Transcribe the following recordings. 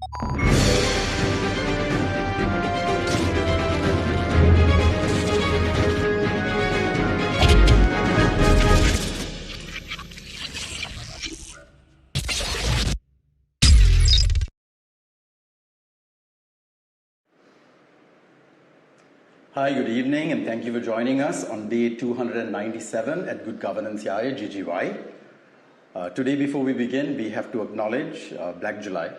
Hi, good evening, and thank you for joining us on day 297 at Good Governance Yaya, GGY. Today, before we begin, we have to acknowledge Black July,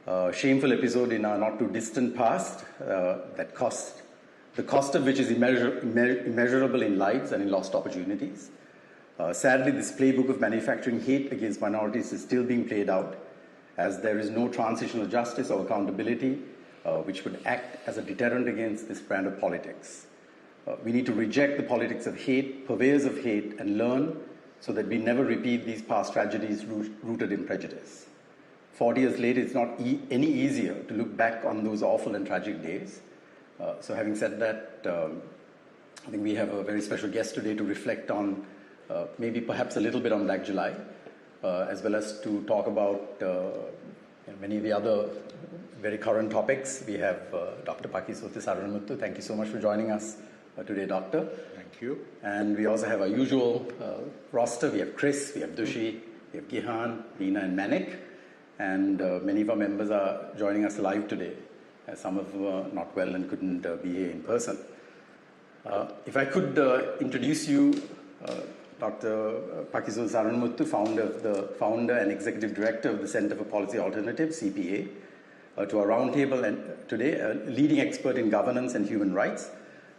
a shameful episode in our not-too-distant past, the cost of which is immeasurable in lives and in lost opportunities. Sadly, this playbook of manufacturing hate against minorities is still being played out, as there is no transitional justice or accountability which would act as a deterrent against this brand of politics. We need to reject the politics of hate, purveyors of hate, and learn so that we never repeat these past tragedies rooted in prejudice. 40 years later, it's not any easier to look back on those awful and tragic days. So having said that, I think we have a very special guest today to reflect on maybe perhaps a little bit on Black July, as well as to talk about many of the other very current topics. We have Dr. Paikiasothy Saravanamuttu. Thank you so much for joining us today, Doctor. Thank you. And we also have our usual roster. We have Chris, we have Dushi, we have Gihan, Veena, and Manik. And many of our members are joining us live today, as some of them are not well and couldn't be here in person. If I could introduce you, Dr. Paikiasothy Saravanamuttu, founder and executive director of the Center for Policy Alternatives, CPA, to our roundtable today, a leading expert in governance and human rights.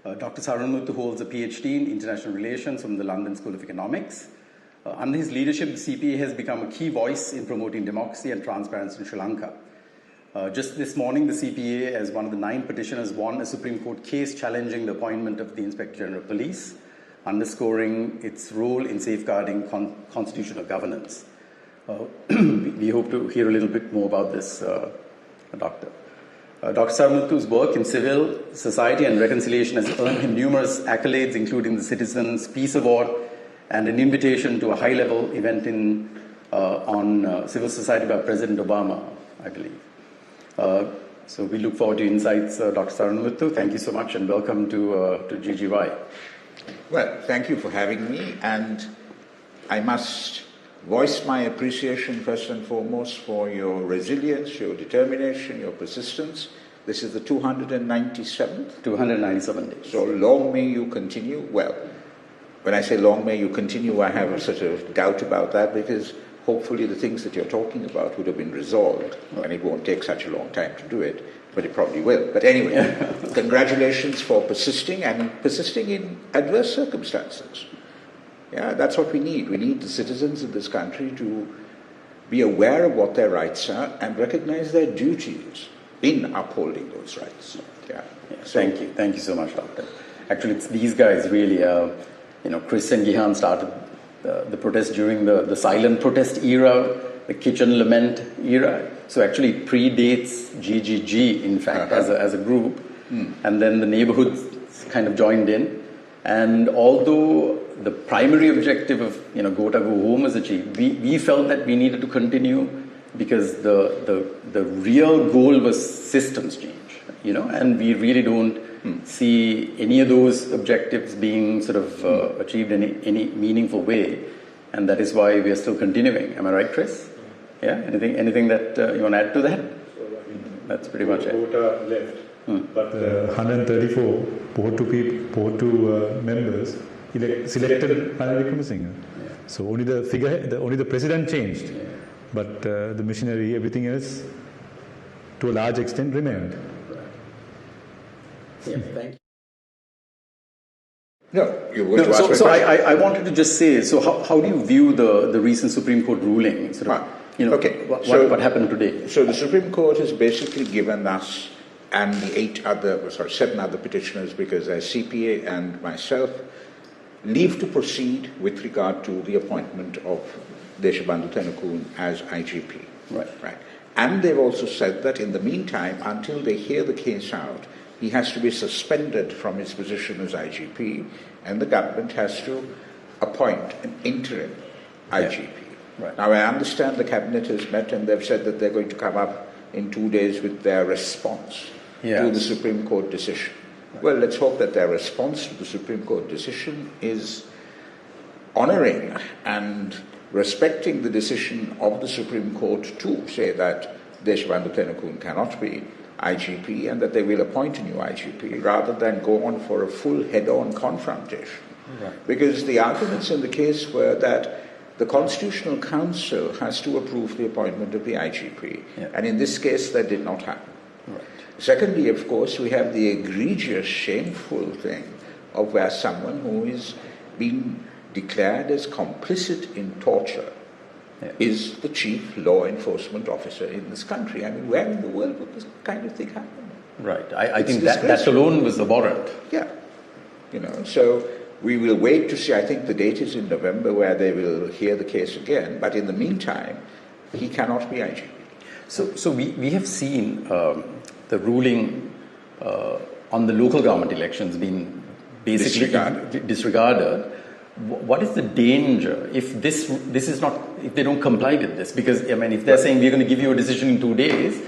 Dr. Saravanamuttu holds a PhD in international relations from the London School of Economics. Under his leadership, the CPA has become a key voice in promoting democracy and transparency in Sri Lanka. Just this morning, the CPA, as one of the 9 petitioners, won a Supreme Court case challenging the appointment of the Inspector General of Police, underscoring its role in safeguarding constitutional governance. We hope to hear a little bit more about this, Doctor. Dr. Saravanamuttu's work in civil society and reconciliation has earned him numerous accolades, including the Citizens' Peace Award and an invitation to a high-level event on civil society by President Obama, I believe. So we look forward to insights, Dr. Saravanamuttu. Thank you so much, and welcome to GGY. Well, thank you for having me, and I must voice my appreciation first and foremost for your resilience, your determination, your persistence. This is the 297th? 297 days. So long may you continue. Well, when I say long may you continue, I have a sort of doubt about that, because hopefully the things that you're talking about would have been resolved, and it won't take such a long time to do it, but it probably will. But anyway, congratulations for persisting, and persisting in adverse circumstances. Yeah, that's what we need. We need the citizens of this country to be aware of what their rights are and recognize their duties in upholding those rights. Yeah. So, thank you so much, Doctor. Actually, it's these guys really. Chris and Gihan started the protest during the silent protest era, the kitchen lament era. So actually, it predates GGG, in fact, as a group, and then the neighborhoods kind of joined in. And although the primary objective of Gota Go Home was achieved, we felt that we needed to continue because the real goal was systems change, and we really don't see any of those objectives being sort of achieved in any meaningful way, and that is why we are still continuing. Am I right, Chris? Yeah. Anything that you want to add to that? That's pretty much it. Gota left. But 134 Portu members selected Ranil Wickremesinghe. Yeah. So only the president changed, but the machinery, everything else, to a large extent, remained. Yeah, thank you. No, you were to ask so I wanted to just say, so how do you view the recent Supreme Court ruling? What happened today? So the Supreme Court has basically given us and the 7 other petitioners, because there's CPA and myself, leave to proceed with regard to the appointment of Deshabandhu Thennakoon as IGP. Right. And they've also said that in the meantime, until they hear the case out, he has to be suspended from his position as IGP, and the government has to appoint an interim IGP. Right. Now, I understand the cabinet has met and they've said that they're going to come up in 2 days with their response Yes. to the Supreme Court decision. Well, let's hope that their response to the Supreme Court decision is honoring and respecting the decision of the Supreme Court to say that Deshbandhu Tenukun cannot be IGP and that they will appoint a new IGP rather than go on for a full head-on confrontation. Right. Because the arguments in the case were that the Constitutional Council has to approve the appointment of the IGP, and in this case that did not happen. Right. Secondly, of course, we have the egregious, shameful thing of where someone who is being declared as complicit in torture is the chief law enforcement officer in this country. I mean, where in the world would this kind of thing happen? Right. I think that alone was abhorrent. Yeah. So we will wait to see. I think the date is in November where they will hear the case again. But in the meantime, he cannot be IGP. So we have seen the ruling on the local government elections being basically disregarded. What is the danger if this is not, if they don't comply with this? Because I mean, if they're saying we're going to give you a decision in 2 days,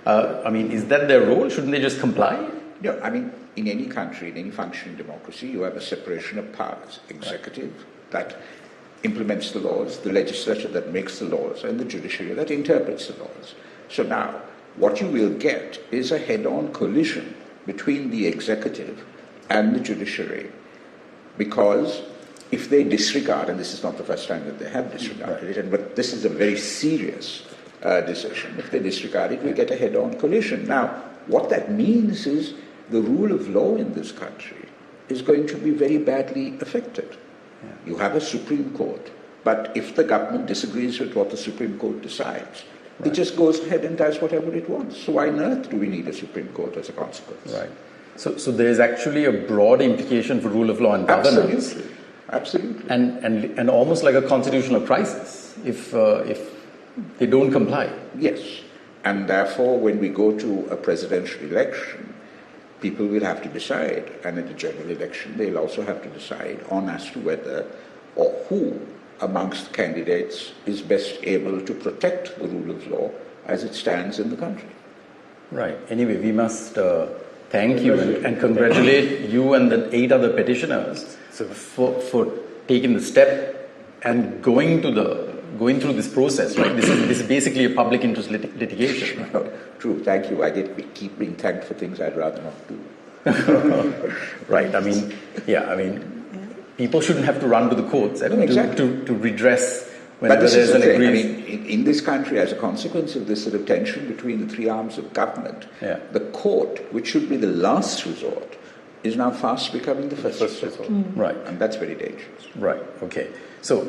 I mean, is that their role? Shouldn't they just comply? No, I mean, in any country, in any functioning democracy, you have a separation of powers: executive that implements the laws, the legislature that makes the laws, and the judiciary that interprets the laws. So now, what you will get is a head-on collision between the executive and the judiciary, because if they disregard, and this is not the first time that they have disregarded it, but this is a very serious decision. If they disregard it, we get a head-on collision. Now, what that means is the rule of law in this country is going to be very badly affected. You have a Supreme Court, but if the government disagrees with what the Supreme Court decides, it just goes ahead and does whatever it wants. So why on earth do we need a Supreme Court as a consequence? Right. So there is actually a broad implication for rule of law and governance. Absolutely. And almost like a constitutional crisis if they don't comply. Yes. And therefore, when we go to a presidential election, people will have to decide, and in the general election, they'll also have to decide on as to whether or who amongst candidates is best able to protect the rule of law as it stands in the country. Right. Anyway, we must thank you and congratulate you and the 8 other petitioners for taking the step and going through this process. Right. This is basically a public interest litigation. Right? True. Thank you. I keep being thanked for things I'd rather not do. Right. I mean, people shouldn't have to run to the courts to redress whenever there's an agreement. I mean, in this country, as a consequence of this sort of tension between the three arms of government, the court, which should be the last resort, is now fast becoming the first resort. Right. And that's very dangerous. Right. Okay. So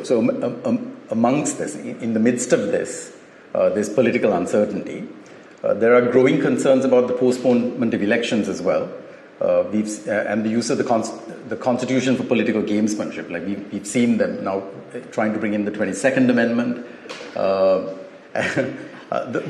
amongst this, in the midst of this, there's political uncertainty. There are growing concerns about the postponement of elections as well. And the use of the Constitution for political gamesmanship. Like we've seen them now trying to bring in the 22nd Amendment. The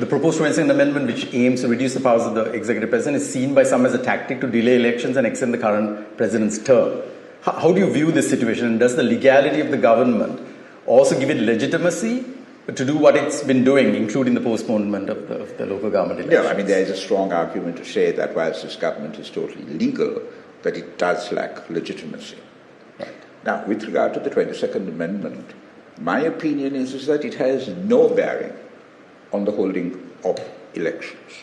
proposed 22nd Amendment, which aims to reduce the powers of the executive president, is seen by some as a tactic to delay elections and extend the current president's term. How do you view this situation? And does the legality of the government also give it legitimacy to do what it's been doing, including the postponement of the local government elections? Yeah, I mean, there is a strong argument to say that whilst this government is totally legal, that it does lack legitimacy. Right. Now, with regard to the 22nd Amendment, my opinion is that it has no bearing on the holding of elections.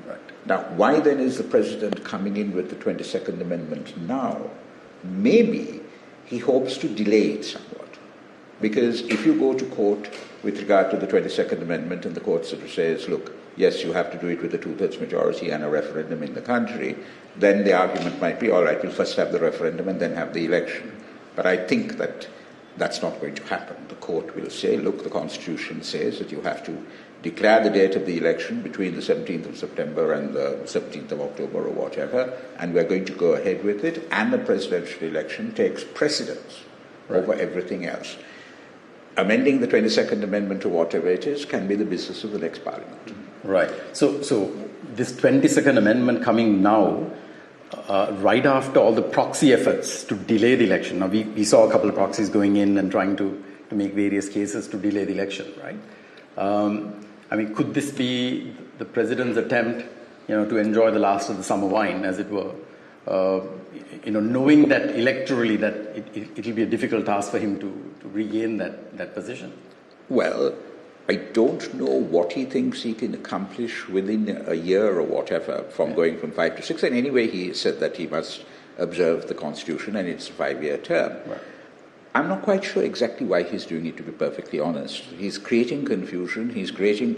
Right. Now, why then is the President coming in with the 22nd Amendment now? Maybe he hopes to delay it somewhat. Because if you go to court with regard to the 22nd Amendment and the court sort of says, look, yes, you have to do it with a 2/3 majority and a referendum in the country, then the argument might be, all right, we'll first have the referendum and then have the election. But I think that that's not going to happen. The court will say, look, the Constitution says that you have to declare the date of the election between the 17th of September and the 17th of October or whatever, and we're going to go ahead with it, and the presidential election takes precedence over everything else. Amending the 22nd Amendment or whatever it is can be the business of the next Parliament. Right. So this 22nd Amendment coming now, right after all the proxy efforts to delay the election. Now, we saw a couple of proxies going in and trying to make various cases to delay the election, right? I mean, could this be the president's attempt, to enjoy the last of the summer wine, as it were? Knowing that electorally that it will be a difficult task for him to regain that position. Well, I don't know what he thinks he can accomplish within a year or whatever from going from 5 to 6. And anyway, he said that he must observe the Constitution and it's a 5-year term. Right. I'm not quite sure exactly why he's doing it, to be perfectly honest. He's creating confusion. He's creating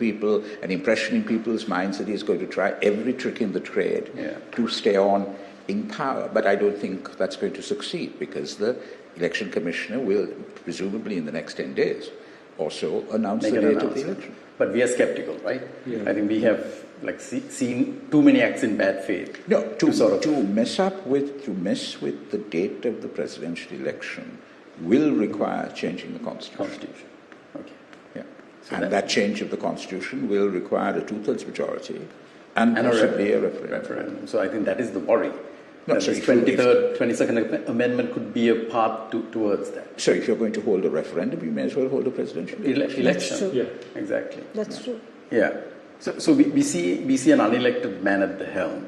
an impression in people's minds that he's going to try every trick in the trade to stay on in power. But I don't think that's going to succeed, because the election commissioner will, presumably in the next 10 days or so, announce the date of the election. But we are skeptical, right? Yeah. I think we have seen too many acts in bad faith. No, to mess with the date of the presidential election will require changing the Constitution. Okay. Yeah. So and that change of the Constitution will require a 2/3 majority and possibly a referendum. So I think that is the worry. No, so the 22nd Amendment could be a path towards that. So if you're going to hold a referendum, you may as well hold a presidential election. Yeah, exactly. That's true. Yeah. So we see an unelected man at the helm,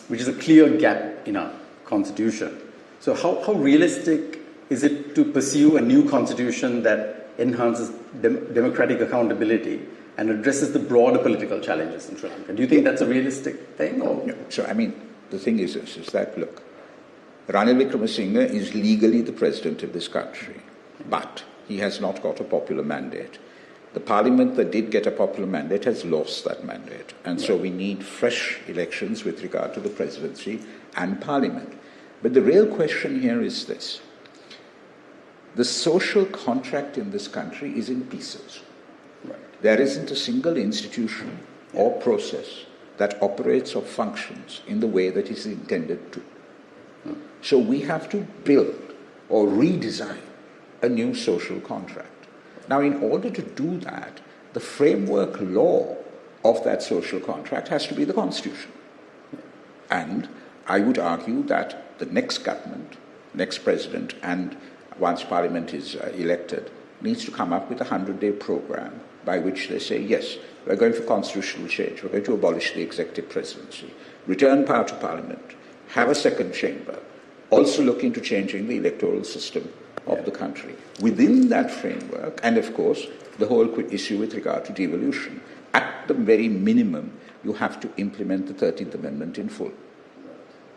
which is a clear gap in our Constitution. So how realistic is it to pursue a new Constitution that enhances democratic accountability and addresses the broader political challenges in Sri Lanka? Do you think that's a realistic thing? Or? No. So, I mean, the thing is that, look, Ranil Wickremesinghe is legally the president of this country, but he has not got a popular mandate. The parliament that did get a popular mandate has lost that mandate. And so we need fresh elections with regard to the presidency and parliament. But the real question here is this. The social contract in this country is in pieces. Right. There isn't a single institution or process that operates or functions in the way that is intended to. So we have to build or redesign a new social contract. Now, in order to do that, the framework law of that social contract has to be the Constitution. And I would argue that the next government, next president, and once Parliament is elected, needs to come up with a 100-day program by which they say, yes, we're going for constitutional change, we're going to abolish the executive presidency, return power to Parliament, have a second chamber, also look into changing the electoral system of the country. Within that framework, and of course, the whole issue with regard to devolution, at the very minimum, you have to implement the 13th Amendment in full.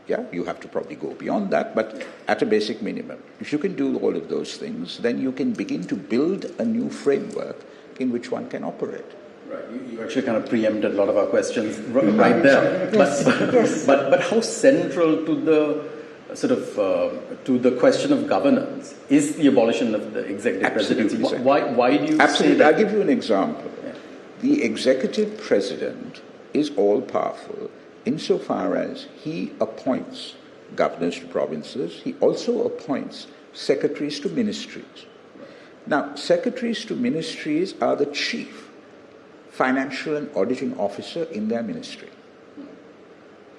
Yeah, you have to probably go beyond that, but at a basic minimum. If you can do all of those things, then you can begin to build a new framework in which one can operate. Right. You actually kind of preempted a lot of our questions right there. Yes. But how central to the to the question of governance is the abolition of the executive presidency? Why do you Absolutely. say that? I'll give you an example. Yeah. The executive president is all-powerful insofar as he appoints governors to provinces. He also appoints secretaries to ministries. Now, secretaries to ministries are the chief financial and auditing officer in their ministry.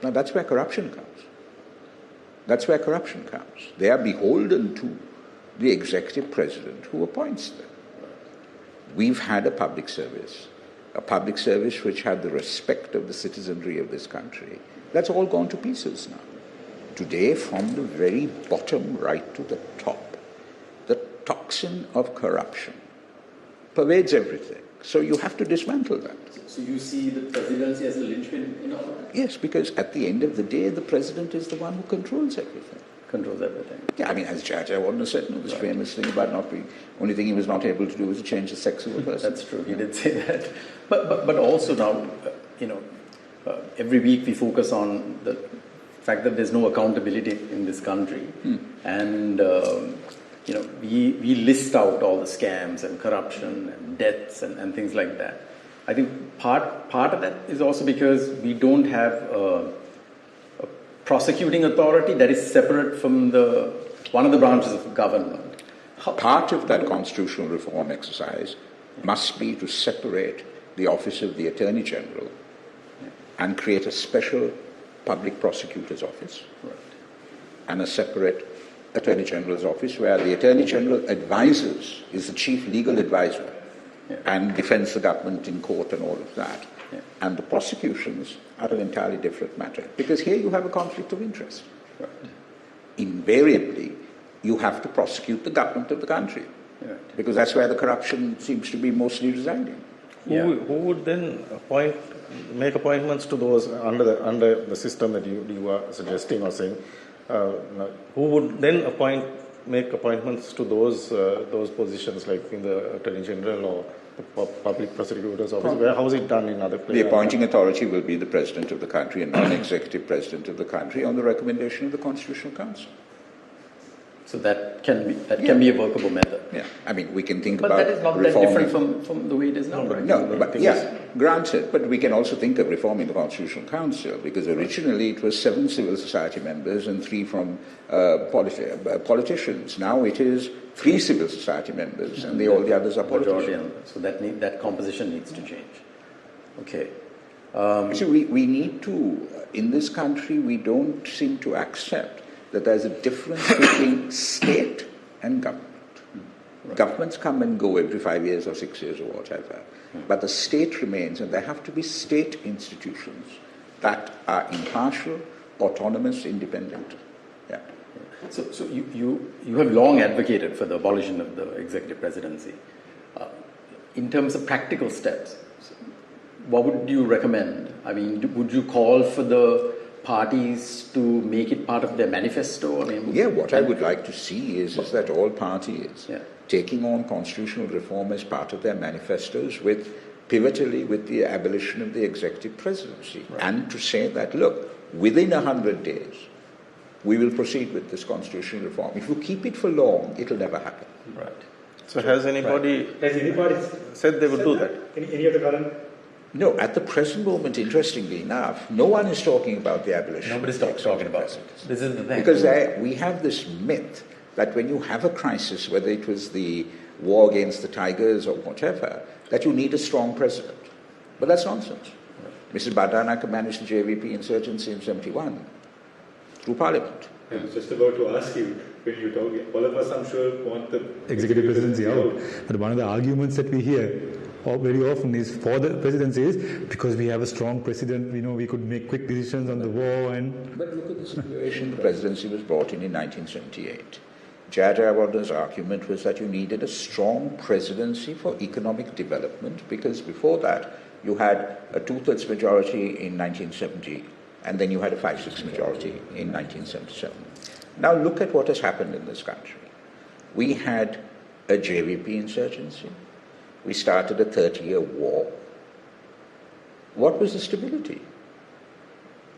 Now, that's where corruption comes. That's where corruption comes. They are beholden to the executive president who appoints them. We've had a public service which had the respect of the citizenry of this country. That's all gone to pieces now. Today, from the very bottom right to the top, the toxin of corruption pervades everything. So you have to dismantle that. So you see the presidency as the linchpin in all of that? Yes, because at the end of the day, the president is the one who controls everything. Controls everything. Yeah, I mean, as Chacha Warner said, this famous thing about not being, only thing he was not able to do was to change the sex of a person. That's true, he did say that. But also now, every week we focus on the fact that there's no accountability in this country. And, we list out all the scams and corruption and deaths and things like that. I think part of that is also because we don't have a prosecuting authority that is separate from one of the branches of government. Part of that constitutional reform exercise must be to separate the office of the Attorney General and create a special public prosecutor's office and a separate Attorney General's office where the Attorney General is the chief legal advisor and defends the government in court and all of that. Yeah. And the prosecutions are an entirely different matter, because here you have a conflict of interest. Right. Invariably, you have to prosecute the government of the country, because that's where the corruption seems to be mostly residing. Who would then make appointments to those under the system that you are suggesting or saying? Who would then make appointments to those positions, like in the Attorney General or the Public Prosecutor's Office? How is it done in other places? The appointing authority will be the President of the country and non-executive President of the country on the recommendation of the Constitutional Council. So that can be a workable method. Yeah, I mean, we can think but about that is not that different from the way it is now, right? No, but granted, but we can also think of reforming the Constitutional Council, because originally it was 7 civil society members and 3 from politicians. Now it is 3 civil society members and all the others are politicians. So that composition needs to change. Okay. So we need to, in this country, we don't seem to accept that there's a difference between state and government. Right. Governments come and go every 5 years or 6 years or whatever, but the state remains, and there have to be state institutions that are impartial, autonomous, independent. Yeah. So you have long advocated for the abolition of the executive presidency. In terms of practical steps, what would you recommend? I mean, would you call for the parties to make it part of their manifesto? I mean, what I would like to see is that all parties taking on constitutional reform as part of their manifestos, pivotally with the abolition of the executive presidency, and to say that, look, within 100 days, we will proceed with this constitutional reform. If you keep it for long, it'll never happen. Right. So has anybody said they would do that? Any of the current? No, at the present moment, interestingly enough, no one is talking about the abolition. Nobody's talking about it. This is the thing. Because we have this myth that when you have a crisis, whether it was the war against the Tigers or whatever, that you need a strong president. But that's nonsense. Mrs. Badanaka managed the JVP insurgency in 1971 through Parliament. I was just about to ask you, when you talk, all of us, I'm sure, want the executive presidency out. But one of the arguments that we hear very often is for the presidency is because we have a strong president, we could make quick decisions on the war. But look at the situation. The presidency was brought in 1978. Jayawardana's argument was that you needed a strong presidency for economic development, because before that you had a 2/3 majority in 1970 and then you had a 5/6 majority in 1977. Now look at what has happened in this country. We had a JVP insurgency. We started a 30-year war. What was the stability?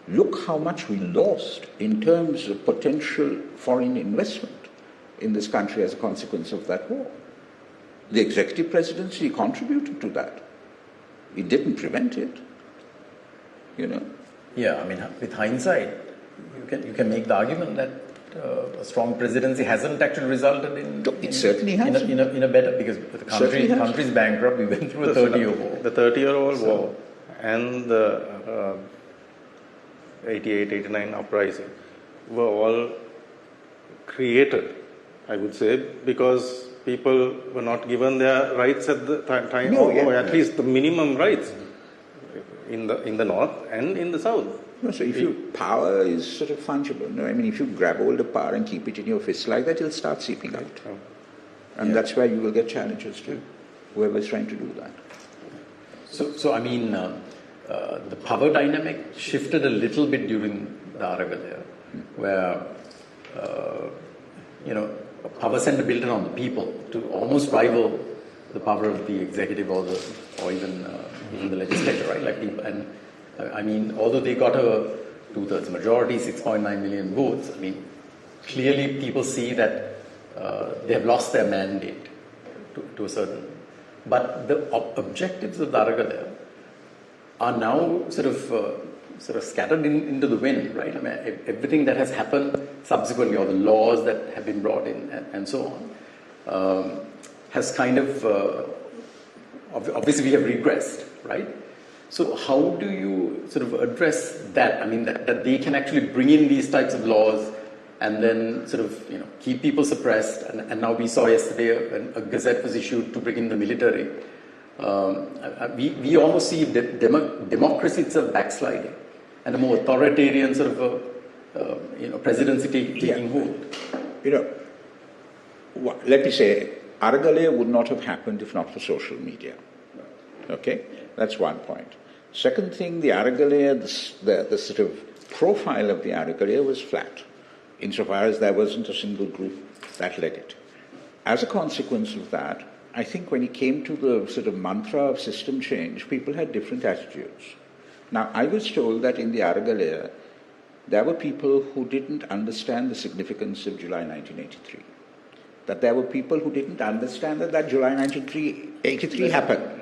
Look how much we lost in terms of potential foreign investment in this country as a consequence of that war. The executive presidency contributed to that. It didn't prevent it, Yeah, I mean, with hindsight, you can make the argument that a strong presidency hasn't actually resulted in... It certainly has. In a better... Because the country's bankrupt, we went through a 30-year war. The 30-year-old war and the 88, 89 uprising were all created, I would say, because people were not given their rights at the time, or at least the minimum rights in the north and in the south. No, so power is sort of fungible. No, I mean, if you grab hold of power and keep it in your fist like that, it'll start seeping out. And that's where you will get challenges to whoever's trying to do that. So I mean, the power dynamic shifted a little bit during the Aragalaya, where, power center built around the people to almost rival the power of the executive or even the legislature, right? Like people, and I mean, although they got a 2/3 majority, 6.9 million votes, I mean, clearly people see that they have lost their mandate to a certain. But the objectives of the Aragalaya are now sort of scattered into the wind, right? I mean, everything that has happened subsequently, or the laws that have been brought in and so on, has kind of, obviously we have regressed, right? So how do you sort of address that? I mean, that they can actually bring in these types of laws and then sort of, keep people suppressed. And now we saw yesterday a gazette was issued to bring in the military. we almost see democracy itself backsliding, and a more authoritarian sort of presidency taking hold. Let me say, Aragalaya would not have happened if not for social media. Okay, that's one point. Second thing, the Aragalaya, the sort of profile of the Aragalaya was flat, insofar as there wasn't a single group that led it. As a consequence of that, I think when it came to the sort of mantra of system change, people had different attitudes. Now, I was told that in the Aragalaya, there were people who didn't understand the significance of July 1983. That there were people who didn't understand that July 1983 happened.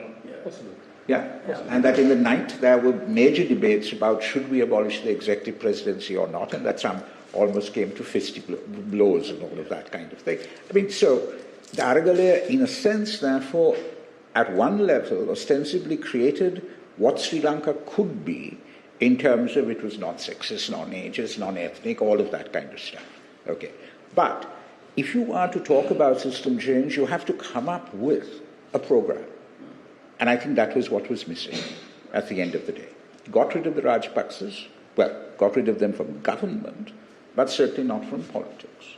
Yeah. And that in the night there were major debates about should we abolish the executive presidency or not, and that some almost came to fisty blows and all of that kind of thing. I mean, so the Aragalaya, in a sense, therefore, at one level, ostensibly created what Sri Lanka could be in terms of it was non-sexist, non-ageist, non-ethnic, all of that kind of stuff. Okay. But if you are to talk about system change, you have to come up with a program. And I think that was what was missing at the end of the day. Got rid of the Rajapaksas, got rid of them from government, but certainly not from politics.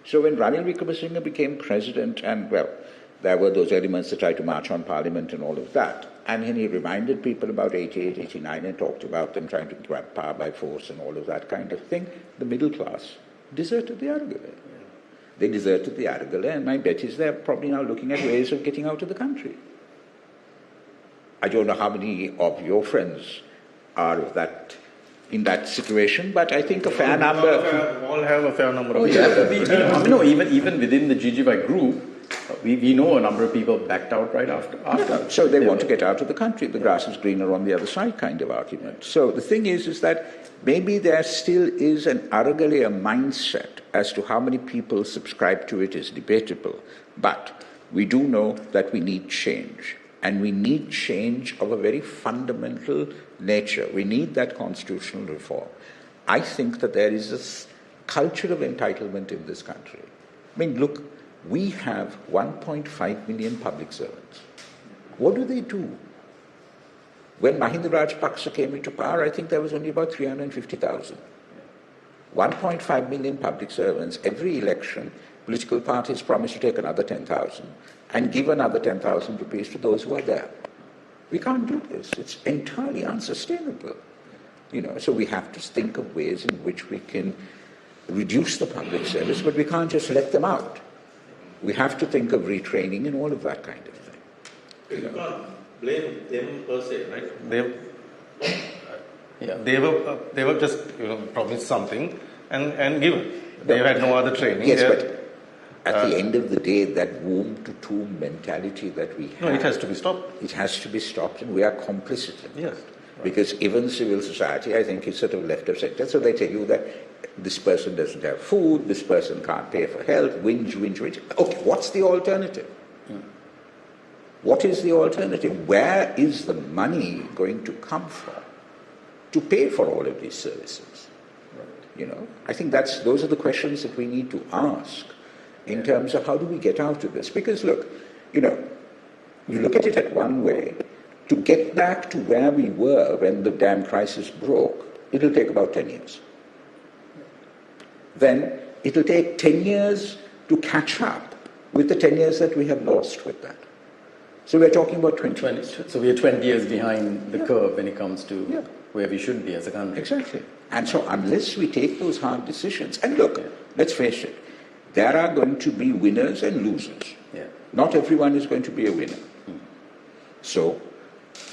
So when Ranil Wickremesinghe became president, and there were those elements that tried to march on parliament and all of that, and then he reminded people about 88, 89 and talked about them trying to grab power by force and all of that kind of thing, the middle class deserted the Aragalaya. They deserted the Aragalaya, and my bet is they're probably now looking at ways of getting out of the country. I don't know how many of your friends are in that situation, but I think a fair number. All have a fair number of people. Even within the GGY group, we know a number of people backed out right after. Yeah, so they want to get out of the country. The grass is greener on the other side kind of argument. So the thing is that maybe there still is an Aragalaya mindset as to how many people subscribe to it is debatable. But we do know that we need change. And we need change of a very fundamental nature. We need that constitutional reform. I think that there is this culture of entitlement in this country. I mean, look, we have 1.5 million public servants. What do they do? When Mahinda Rajapaksa came into power, I think there was only about 350,000. 1.5 million public servants. Every election, political parties promise to take another 10,000 and give another 10,000 rupees to those who are there. We can't do this. It's entirely unsustainable. So we have to think of ways in which we can reduce the public service, but we can't just let them out. We have to think of retraining and all of that kind of thing. You can't blame them per se, right? They were just promised something and given. They had no other training. Yes, but at the end of the day, that womb-to-tomb mentality that we have... No, it has to be stopped. It has to be stopped, and we are complicit in it. Yes. Right. Because even civil society, I think, is sort of left of center. So they tell you that this person doesn't have food, this person can't pay for health, whinge. Okay, what's the alternative? What is the alternative? Where is the money going to come from to pay for all of these services? Right. I think those are the questions that we need to ask in terms of how do we get out of this. Because look, you look at it at one way, to get back to where we were when the damn crisis broke, it'll take about 10 years. Then it'll take 10 years to catch up with the 10 years that we have lost with that. So we're talking about 20 years. So we are 20 years behind the curve when it comes to where we should be as a country. Exactly. And so unless we take those hard decisions, and look, let's face it, there are going to be winners and losers. Yeah. Not everyone is going to be a winner. So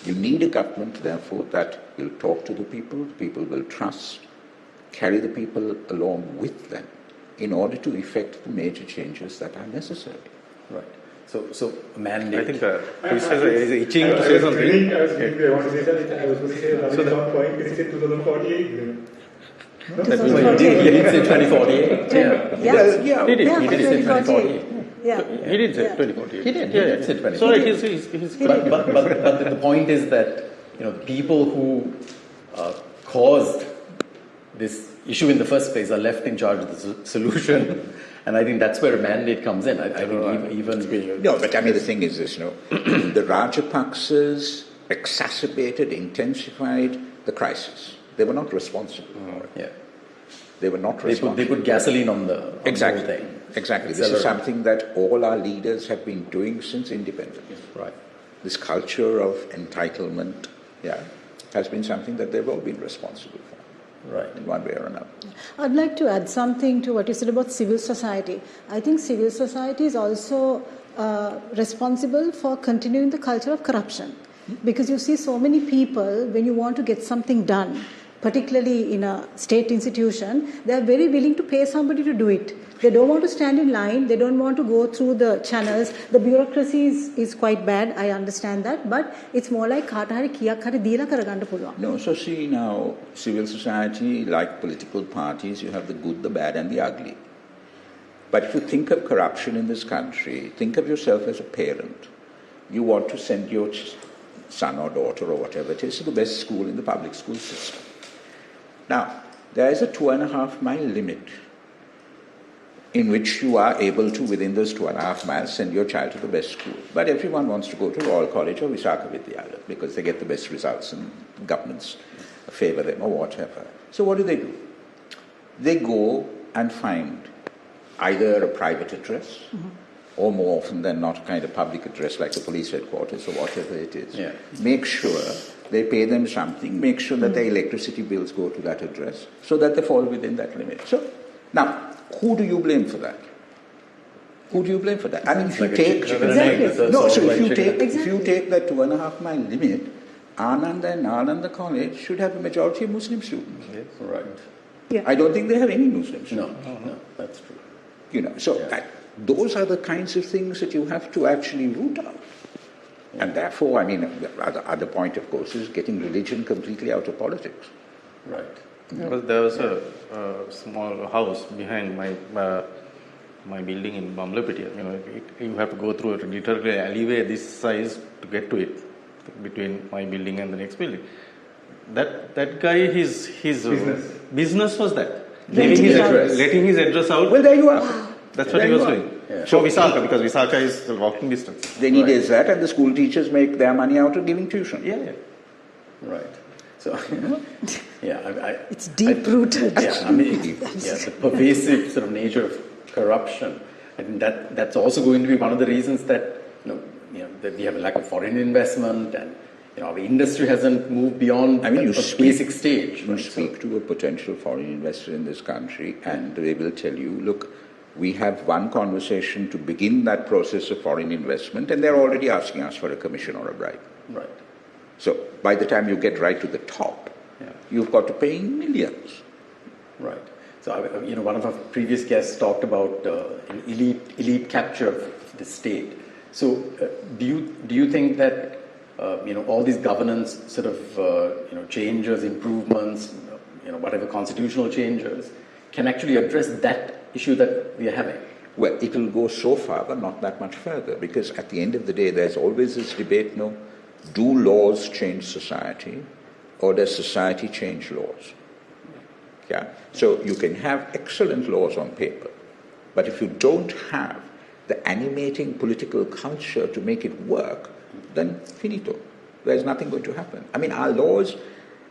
you need a government, therefore, that will talk to the people will trust, carry the people along with them in order to effect the major changes that are necessary. Right. So mandate. I think Chris is itching to say something. I was going to say something. I was going to say one point, because he said 2048. He did say 2048. He did say 2048. Yeah. He did say 2048. He did say 2048. So But the point is that the people who caused this issue in the first place are left in charge of the solution, And I think that's where a mandate comes in. I think even No, but I mean, the thing is this, the Rajapaksas exacerbated, intensified the crisis. They were not responsible for it. Yeah. They were not responsible. They put gasoline on the Exactly. whole thing. Exactly. This is something that all our leaders have been doing since independence. Right. This culture of entitlement, has been something that they've all been responsible for. Right. In one way or another. I'd like to add something to what you said about civil society. I think civil society is also responsible for continuing the culture of corruption. Because you see so many people, when you want to get something done, particularly in a state institution, they are very willing to pay somebody to do it. They don't want to stand in line. They don't want to go through the channels. The bureaucracy is quite bad. I understand that. But it's more like කාටහරි කියක් හරි දීලා කරගන්න පුළුවන්. No, so see now, civil society, like political parties, you have the good, the bad and the ugly. But if you think of corruption in this country, think of yourself as a parent. You want to send your son or daughter or whatever it is to the best school in the public school system. Now, there is a 2.5-mile limit in which you are able to, within those 2.5 miles, send your child to the best school. But everyone wants to go to Royal College or Visakha Vidyalaya because they get the best results and governments favour them or whatever. So what do? They go and find either a private address or more often than not a kind of public address like the police headquarters or whatever it is. Yeah. Make sure they pay them something, make sure that their electricity bills go to that address so that they fall within that limit. So, now, who do you blame for that? Who do you blame for that? I mean, if you take... Exactly. No, so if you take that 2.5-mile limit, Ananda and Nalanda College should have a majority of Muslim students. Yes, right. Yeah. I don't think they have any Muslim students. No, that's true. Those are the kinds of things that you have to actually root out. And therefore, I mean, the other point, of course, is getting religion completely out of politics. Right. Well, there was a small house behind my building in Bamlapitiya. You have to go through a literally alleyway this size to get to it, between my building and the next building. That guy, his business was that. Letting his address out. Well, there you are. That's what he was doing. Yeah. So Visakha, because Visakha is a walking distance. Then he does that, and the school teachers make their money out of giving tuition. Yeah. Right. So, It's deep-rooted. The pervasive sort of nature of corruption. I think that's also going to be one of the reasons that that we have a lack of foreign investment, and our industry hasn't moved beyond a basic stage. You speak to a potential foreign investor in this country, and they will tell you, look, we have one conversation to begin that process of foreign investment, and they're already asking us for a commission or a bribe. Right. So by the time you get right to the top, you've got to pay millions. Right. So one of our previous guests talked about elite capture of the state. So do you think that all these governance sort of changes, improvements, whatever constitutional changes can actually address that issue that we are having? Well, it will go so far, but not that much further, because at the end of the day, there's always this debate, do laws change society, or does society change laws? Yeah. So you can have excellent laws on paper, but if you don't have the animating political culture to make it work, then finito. There's nothing going to happen. I mean, our laws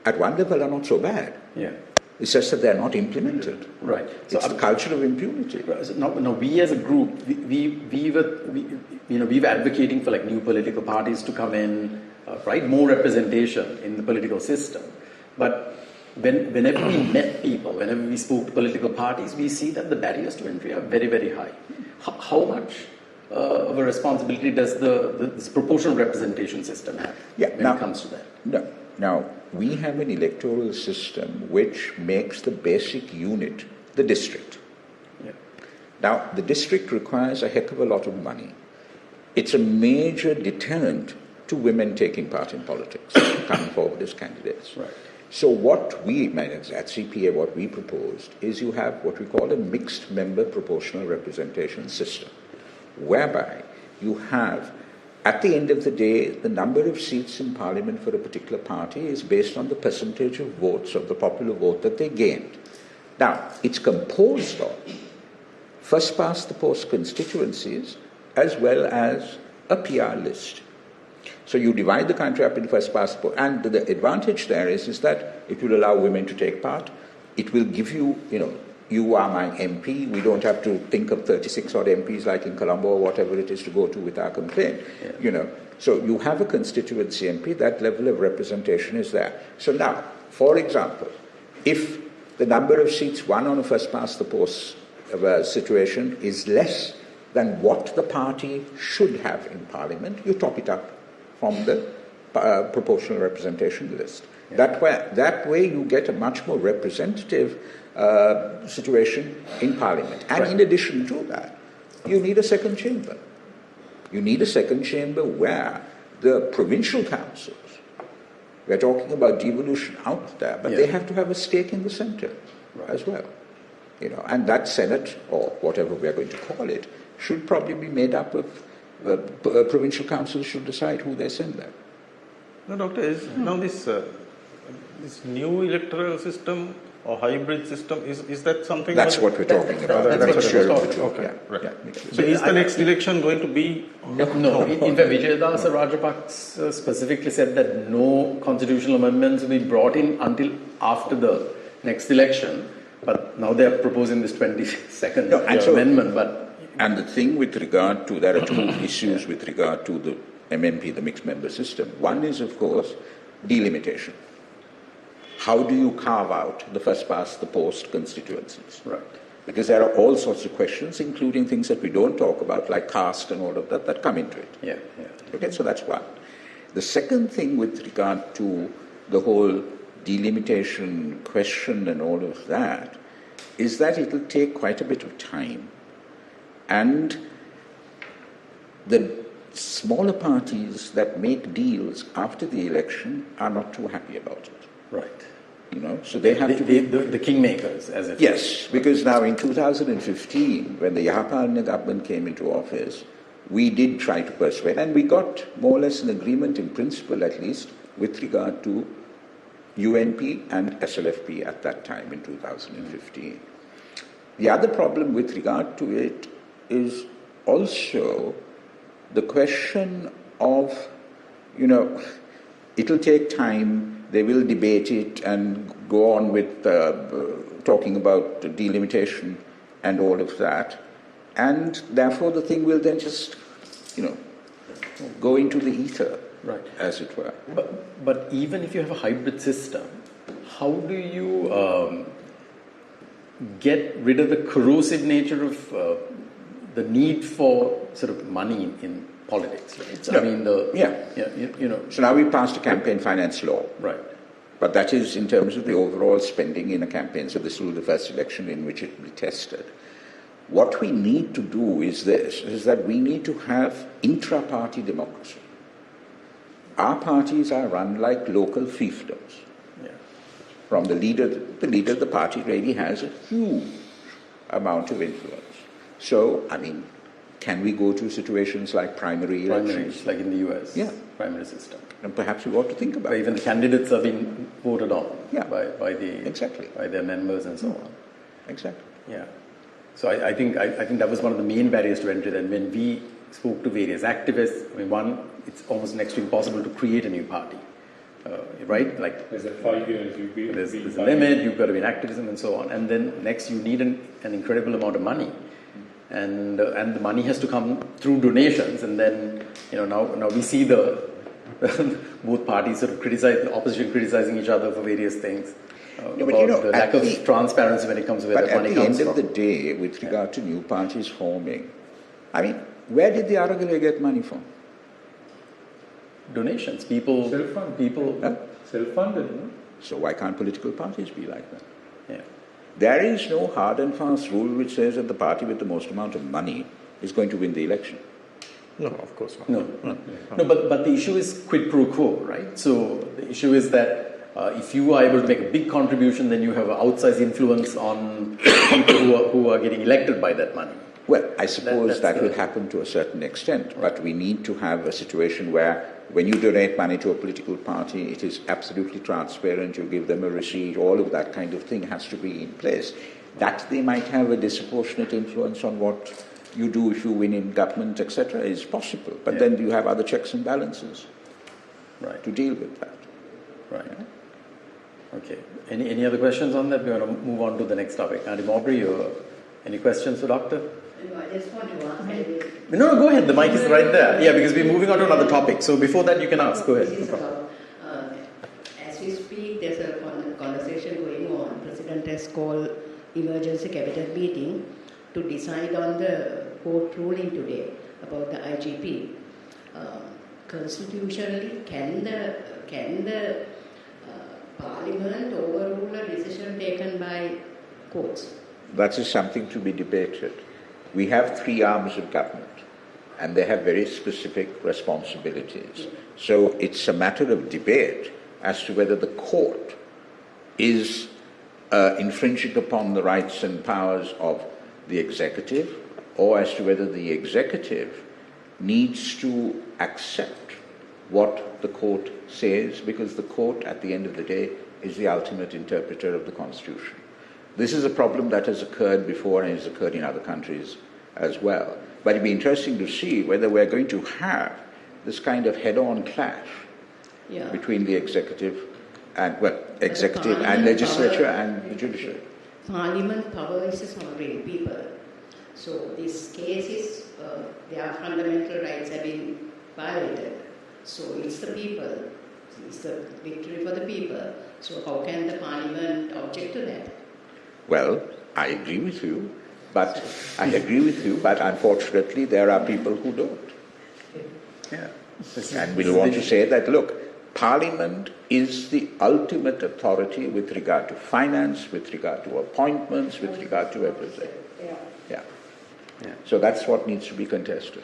at one level are not so bad. Yeah. It's just that they're not implemented. Right. So it's the culture of impunity. So now we as a group, we were advocating for like new political parties to come in, right? More representation in the political system. But whenever we met people, whenever we spoke to political parties, we see that the barriers to entry are very, very high. How much of a responsibility does this proportional representation system have when it comes to that? No. Now, we have an electoral system which makes the basic unit the district. Yeah. Now, the district requires a heck of a lot of money. It's a major deterrent to women taking part in politics, coming forward as candidates. Right. So what we, at CPA, what we proposed is you have what we call a mixed member proportional representation system, whereby you have, at the end of the day, the number of seats in parliament for a particular party is based on the percentage of votes of the popular vote that they gained. Now, it's composed of first-past-the-post constituencies as well as a PR list. So you divide the country up in first-past-the-post, and the advantage there is that it will allow women to take part. It will give you, you are my MP. We don't have to think of 36 odd MPs like in Colombo or whatever it is to go to with our complaint. Yeah. So you have a constituency MP, that level of representation is there. So now, for example, if the number of seats won on a first-past-the-post situation is less than what the party should have in Parliament, you top it up from the proportional representation list. Yeah. That way you get a much more representative situation in Parliament. And in addition to that, you need a second chamber. You need a second chamber where the provincial councils, we're talking about devolution out there, but they have to have a stake in the centre as well. And that Senate, or whatever we're going to call it, should probably be made up of provincial councils should decide who they send there. No, Doctor, now this new electoral system or hybrid system, is that something? That's what we're talking about. That's what sure. Okay, right. So is the next election going to be? No. In fact, Vijayadasa Rajapaksa specifically said that no constitutional amendments will be brought in until after the next election. But now they are proposing this 22nd amendment. And the thing with regard to, there are two issues with regard to the MMP, the mixed member system. One is, of course, delimitation. How do you carve out the first-past-the-post constituencies? Right. Because there are all sorts of questions, including things that we don't talk about, like caste and all of that come into it. Yeah. Okay, so that's one. The second thing with regard to the whole delimitation question and all of that is that it will take quite a bit of time. And the smaller parties that make deals after the election are not too happy about it. Right. So they have to be the kingmakers, as it Yes, because now in 2015, when the Yahapalana government came into office, we did try to persuade, and we got more or less an agreement in principle, at least, with regard to UNP and SLFP at that time in 2015. The other problem with regard to it is also the question of, it'll take time. They will debate it and go on with talking about delimitation and all of that. And therefore the thing will then just, go into the ether, right, as it were. But even if you have a hybrid system, how do you get rid of the corrosive nature of the need for sort of money in politics, right? So, So now we passed a campaign finance law. Right. But that is in terms of the overall spending in a campaign. So this will be the first election in which it will be tested. What we need to do is that we need to have intra-party democracy. Our parties are run like local fiefdoms. Yeah. From the leader of the party really has a huge amount of influence. So, can we go to situations like primary elections? Like in the US, primary system. And perhaps we ought to think about where even the candidates have been voted on by their members and so on. Exactly. Yeah. So I think that was one of the main barriers to entry. Then when we spoke to various activists, it's almost next to impossible to create a new party, right? Like there's a 5 years. There's a limit. You've got to be in activism and so on. And then next, you need an incredible amount of money. And the money has to come through donations, and then now we see the both parties sort of the opposition criticizing each other for various things about the lack of transparency when it comes to where the money comes from. But at the end of the day, with regard to new parties forming, where did the Aragalaya get money from? Donations. People. Self-funded, So why can't political parties be like that? Yeah. There is no hard and fast rule which says that the party with the most amount of money is going to win the election. No, of course not. No, but the issue is quid pro quo, right? So the issue is that if you are able to make a big contribution, then you have an outsized influence on people who are getting elected by that money. Well, I suppose that will happen to a certain extent, but we need to have a situation where when you donate money to a political party, it is absolutely transparent, you give them a receipt, all of that kind of thing has to be in place. that they might have a disproportionate influence on what you do if you win in government, etc., is possible. But then you have other checks and balances to deal with that. Right. Okay. Any other questions on that? We want to move on to the next topic. Auntie Maubrey, any questions for Doctor? No, I just want to ask. No, go ahead. The mic is right there. Yeah, because we're moving on to another topic. So before that, you can ask. Go ahead. This is about, as we speak, there's a conversation going on. President has called emergency cabinet meeting to decide on the court ruling today about the IGP. Constitutionally, can the Parliament overrule a decision taken by courts? That is something to be debated. We have three arms of government, and they have very specific responsibilities. So it's a matter of debate as to whether the court is infringing upon the rights and powers of the executive, or as to whether the executive needs to accept what the court says, because the court, at the end of the day, is the ultimate interpreter of the Constitution. This is a problem that has occurred before and has occurred in other countries as well. But it'd be interesting to see whether we're going to have this kind of head-on clash between the executive and legislature and the judiciary. Parliament power is a sovereign people. So this case is, their fundamental rights have been violated. So it's the people, it's the victory for the people. So how can the Parliament object to that? Well, I agree with you, but unfortunately there are people who don't. Yeah. And we'll want to say that, look, Parliament is the ultimate authority with regard to finance, with regard to appointments, with regard to everything. Yeah. So that's what needs to be contested.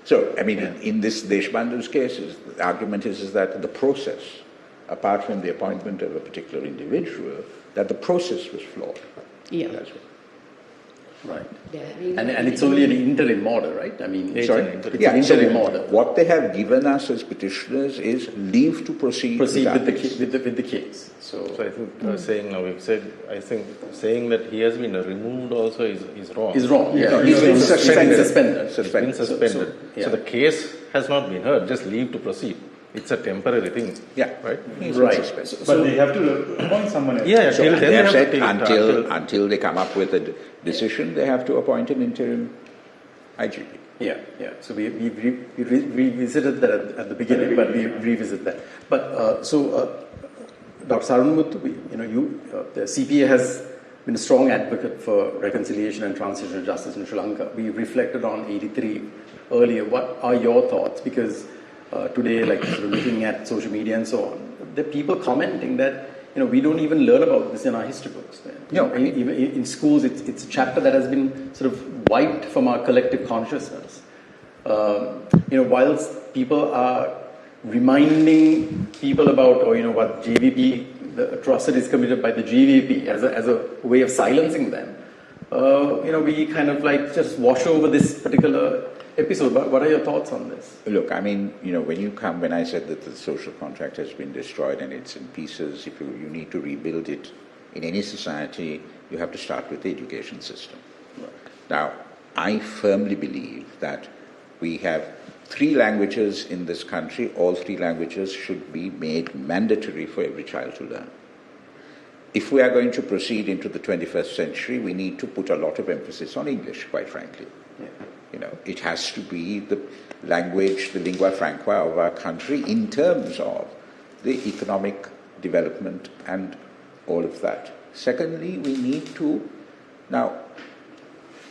So, I mean, in this Deshbandhu's case, the argument is that the process, apart from the appointment of a particular individual, that the process was flawed. Yeah. That's right. And it's only an interim order, right? I mean, it's an interim order. What they have given us as petitioners is leave to proceed with the case. So I think saying that he has been removed also is wrong. Is wrong. Yeah. He's been suspended. Suspended. So the case has not been heard. Just leave to proceed. It's a temporary thing. Yeah. Right? Right. But they have to appoint someone else. Yeah. So they have said until they come up with a decision, they have to appoint an interim IGP. Yeah. So we revisited that at the beginning, but we revisit that. But Dr. Saravanamuttu, the CPA has been a strong advocate for reconciliation and transitional justice in Sri Lanka. We reflected on 83 earlier. What are your thoughts? Because today, like sort of looking at social media and so on, there are people commenting that we don't even learn about this in our history books. Even in schools, it's a chapter that has been sort of wiped from our collective consciousness. Whilst people are reminding people about, what GVP, the atrocities committed by the GVP as a way of silencing them, we kind of like just wash over this particular episode. What are your thoughts on this? Look, I mean, when I said that the social contract has been destroyed and it's in pieces, if you need to rebuild it in any society, you have to start with the education system. Right. Now, I firmly believe that we have 3 languages in this country. All 3 languages should be made mandatory for every child to learn. If we are going to proceed into the 21st century, we need to put a lot of emphasis on English, quite frankly. Yeah. It has to be the language, the lingua franca of our country in terms of the economic development and all of that. Secondly, we need to, now,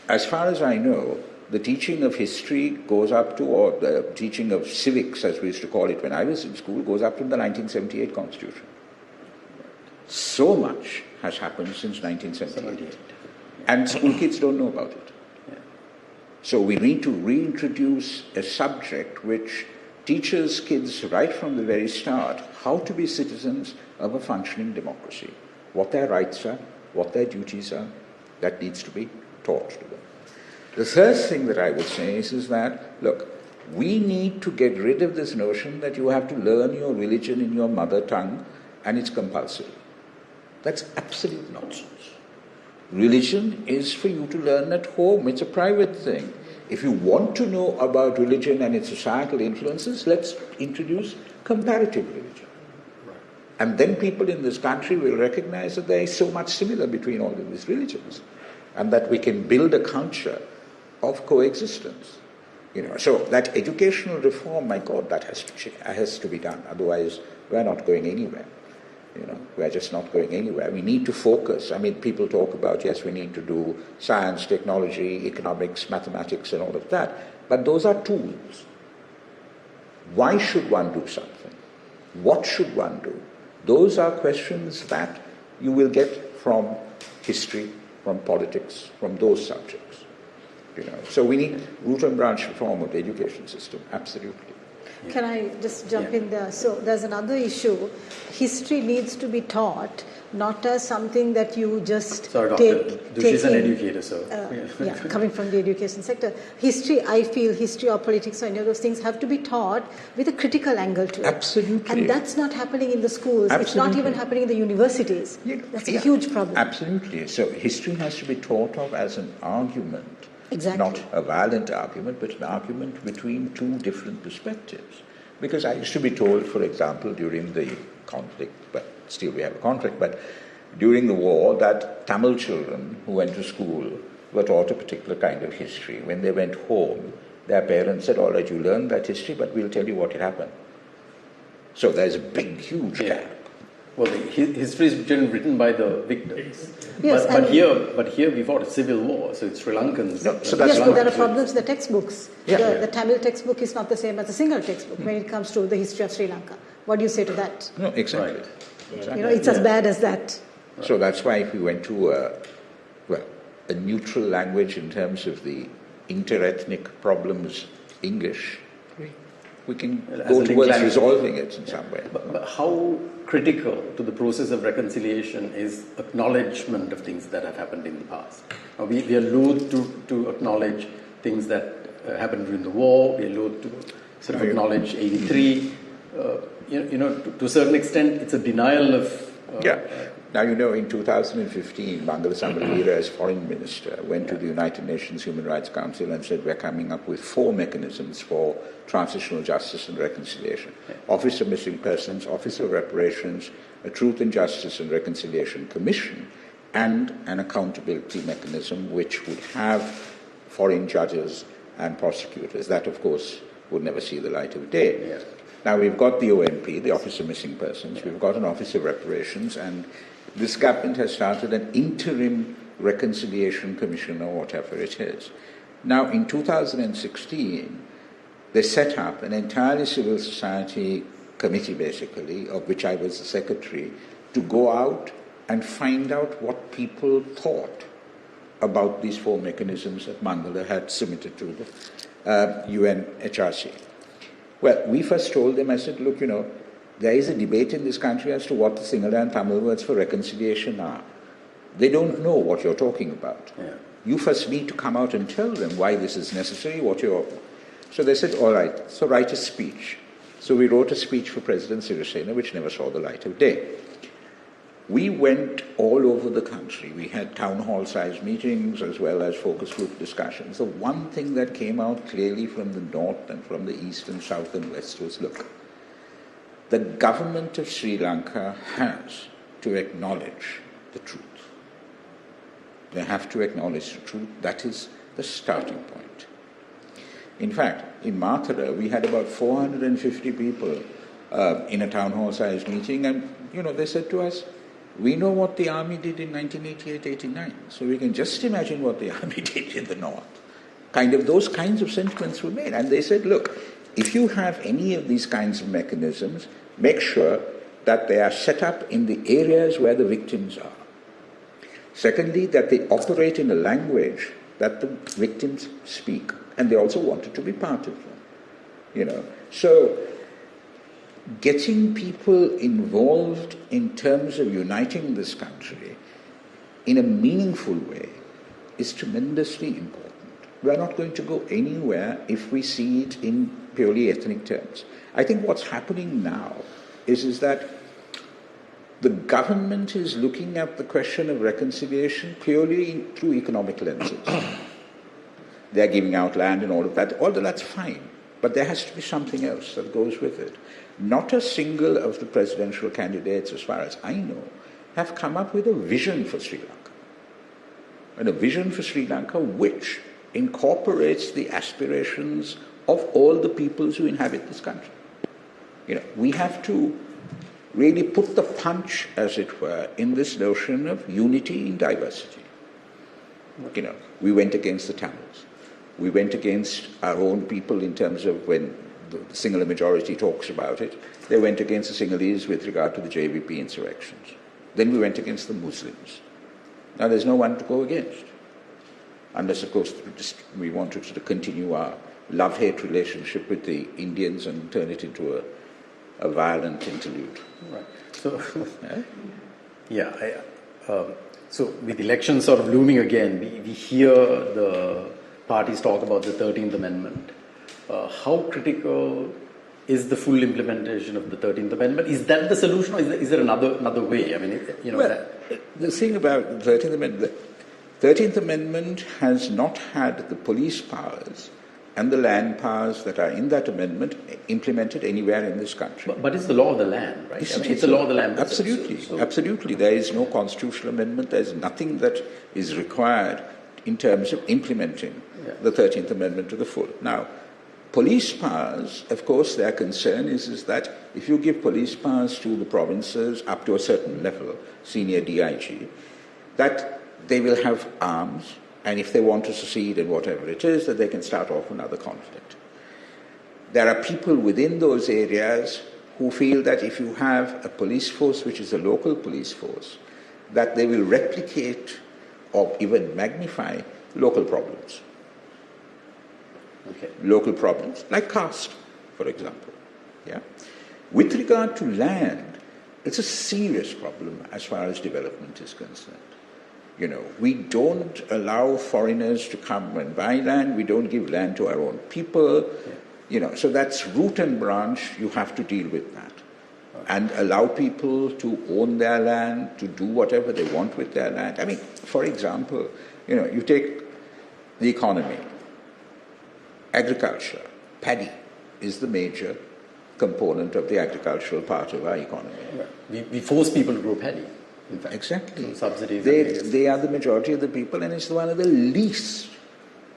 as far as I know, the teaching of history goes up to, or the teaching of civics, as we used to call it when I was in school, goes up to the 1978 Constitution. So much has happened since 1978. And school kids don't know about it. So we need to reintroduce a subject which teaches kids right from the very start how to be citizens of a functioning democracy, what their rights are, what their duties are. That needs to be taught to them. The third thing that I would say is that, look, we need to get rid of this notion that you have to learn your religion in your mother tongue and it's compulsory. That's absolute nonsense. Religion is for you to learn at home. It's a private thing. If you want to know about religion and its societal influences, let's introduce comparative religion. And then people in this country will recognize that there is so much similar between all of these religions, and that we can build a culture of coexistence. So that educational reform, my God, that has to be done. Otherwise, we're not going anywhere. We're just not going anywhere. We need to focus. People talk about, yes, we need to do science, technology, economics, mathematics, and all of that. But those are tools. Why should one do something? What should one do? Those are questions that you will get from history, from politics, from those subjects. So we need root and branch reform of the education system, absolutely. Can I just jump in there? So there's another issue. History needs to be taught, not as something that you just She's an educator, so... coming from the education sector. History, I feel, history or politics or any of those things have to be taught with a critical angle to it. Absolutely. And that's not happening in the schools. Absolutely. It's not even happening in the universities. That's a huge problem. Absolutely. So history has to be thought of as an argument. Exactly. Not a violent argument, but an argument between two different perspectives. Because I used to be told, for example, during the conflict, but still we have a conflict, but during the war, that Tamil children who went to school were taught a particular kind of history. When they went home, their parents said, all right, you learned that history, but we'll tell you what happened. So there's a big, huge gap. Well, the history is written by the victors. Yes, but here we fought a civil war, so it's Sri Lankans. But there are problems with the textbooks. The Tamil textbook is not the same as a single textbook when it comes to the history of Sri Lanka. What do you say to that? No, exactly. Right. Exactly. It's as bad as that. So that's why if we went to a neutral language in terms of the inter-ethnic problems, English, we can go towards resolving it in some way. But how critical to the process of reconciliation is acknowledgement of things that have happened in the past? We are loath to acknowledge things that happened during the war. We are loath to sort of acknowledge 83. To a certain extent, it's a denial of... Now, in 2015, Mangala Sambalira, as foreign minister, went to the United Nations Human Rights Council and said, we're coming up with 4 mechanisms for transitional justice and reconciliation. Office of Missing Persons, Office of Reparations, a Truth and Justice and Reconciliation Commission, and an accountability mechanism which would have foreign judges and prosecutors. That, of course, would never see the light of day. Yeah. Now, we've got the OMP, the Office of Missing Persons, we've got an Office of Reparations, and this government has started an interim reconciliation commission or whatever it is. Now, in 2016, they set up an entirely civil society committee, basically, of which I was the secretary, to go out and find out what people thought about these 4 mechanisms that Mangala had submitted to the UNHRC. Well, we first told them, I said, look, there is a debate in this country as to what the Sinhala and Tamil words for reconciliation are. They don't know what you're talking about. Yeah. You first need to come out and tell them why this is necessary, So they said, all right, so write a speech. So we wrote a speech for President Sirisena, which never saw the light of day. We went all over the country. We had town hall-sized meetings as well as focus group discussions. The one thing that came out clearly from the north and from the east and south and west was, look, the government of Sri Lanka has to acknowledge the truth. They have to acknowledge the truth. That is the starting point. In fact, in Mathura, we had about 450 people in a town hall-sized meeting, and, they said to us, we know what the army did in 1988-89, so we can just imagine what the army did in the north. Those kinds of sentiments were made. And they said, look, if you have any of these kinds of mechanisms, make sure that they are set up in the areas where the victims are. Secondly, that they operate in a language that the victims speak, and they also wanted to be part of them. So getting people involved in terms of uniting this country in a meaningful way is tremendously important. We are not going to go anywhere if we see it in purely ethnic terms. I think what's happening now is that The government is looking at the question of reconciliation purely through economic lenses. They're giving out land and all of that. All of that's fine. But there has to be something else that goes with it. Not a single of the presidential candidates, as far as I know, have come up with a vision for Sri Lanka. And a vision for Sri Lanka which incorporates the aspirations of all the peoples who inhabit this country. We have to really put the punch, as it were, in this notion of unity in diversity. We went against the Tamils. We went against our own people in terms of when the Sinhala majority talks about it. They went against the Sinhalese with regard to the JVP insurrections. Then we went against the Muslims. Now there's no one to go against. Unless, of course, we want to sort of continue our love-hate relationship with the Indians and turn it into a violent interlude. Right. So, so with elections sort of looming again, we hear the parties talk about the 13th Amendment. How critical is the full implementation of the 13th Amendment? Is that the solution, or is there another way? I mean, the thing about the 13th Amendment has not had the police powers and the land powers that are in that amendment implemented anywhere in this country. But it's the law of the land, right? It's the law of the land. Absolutely. Absolutely. There is no constitutional amendment. There is nothing that is required in terms of implementing the 13th Amendment to the full. Now, police powers, of course, their concern is that if you give police powers to the provinces up to a certain level, senior DIG, that they will have arms, and if they want to secede and whatever it is, that they can start off another conflict. There are people within those areas who feel that if you have a police force which is a local police force, that they will replicate or even magnify local problems. Okay. Local problems, like caste, for example. Yeah. With regard to land, it's a serious problem as far as development is concerned. We don't allow foreigners to come and buy land. We don't give land to our own people. So that's root and branch. You have to deal with that. And allow people to own their land, to do whatever they want with their land. I mean, for example, you take the economy. Agriculture, paddy, is the major component of the agricultural part of our economy. Right. We force people to grow paddy, in fact. Exactly. Subsidies. They are the majority of the people, and it's one of the least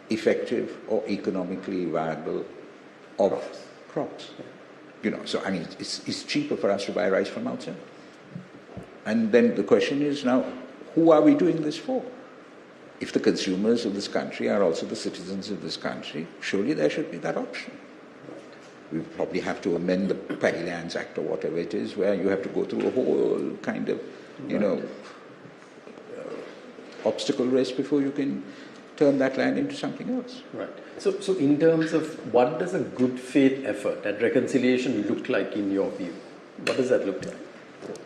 effective or economically viable of crops. So I mean, it's cheaper for us to buy rice from outside. And then the question is now, who are we doing this for? If the consumers of this country are also the citizens of this country, surely there should be that option. We probably have to amend the Paddy Lands Act or whatever it is, where you have to go through a whole kind of, obstacle race before you can turn that land into something else. Right. So in terms of what does a good faith effort at reconciliation look like in your view? What does that look like?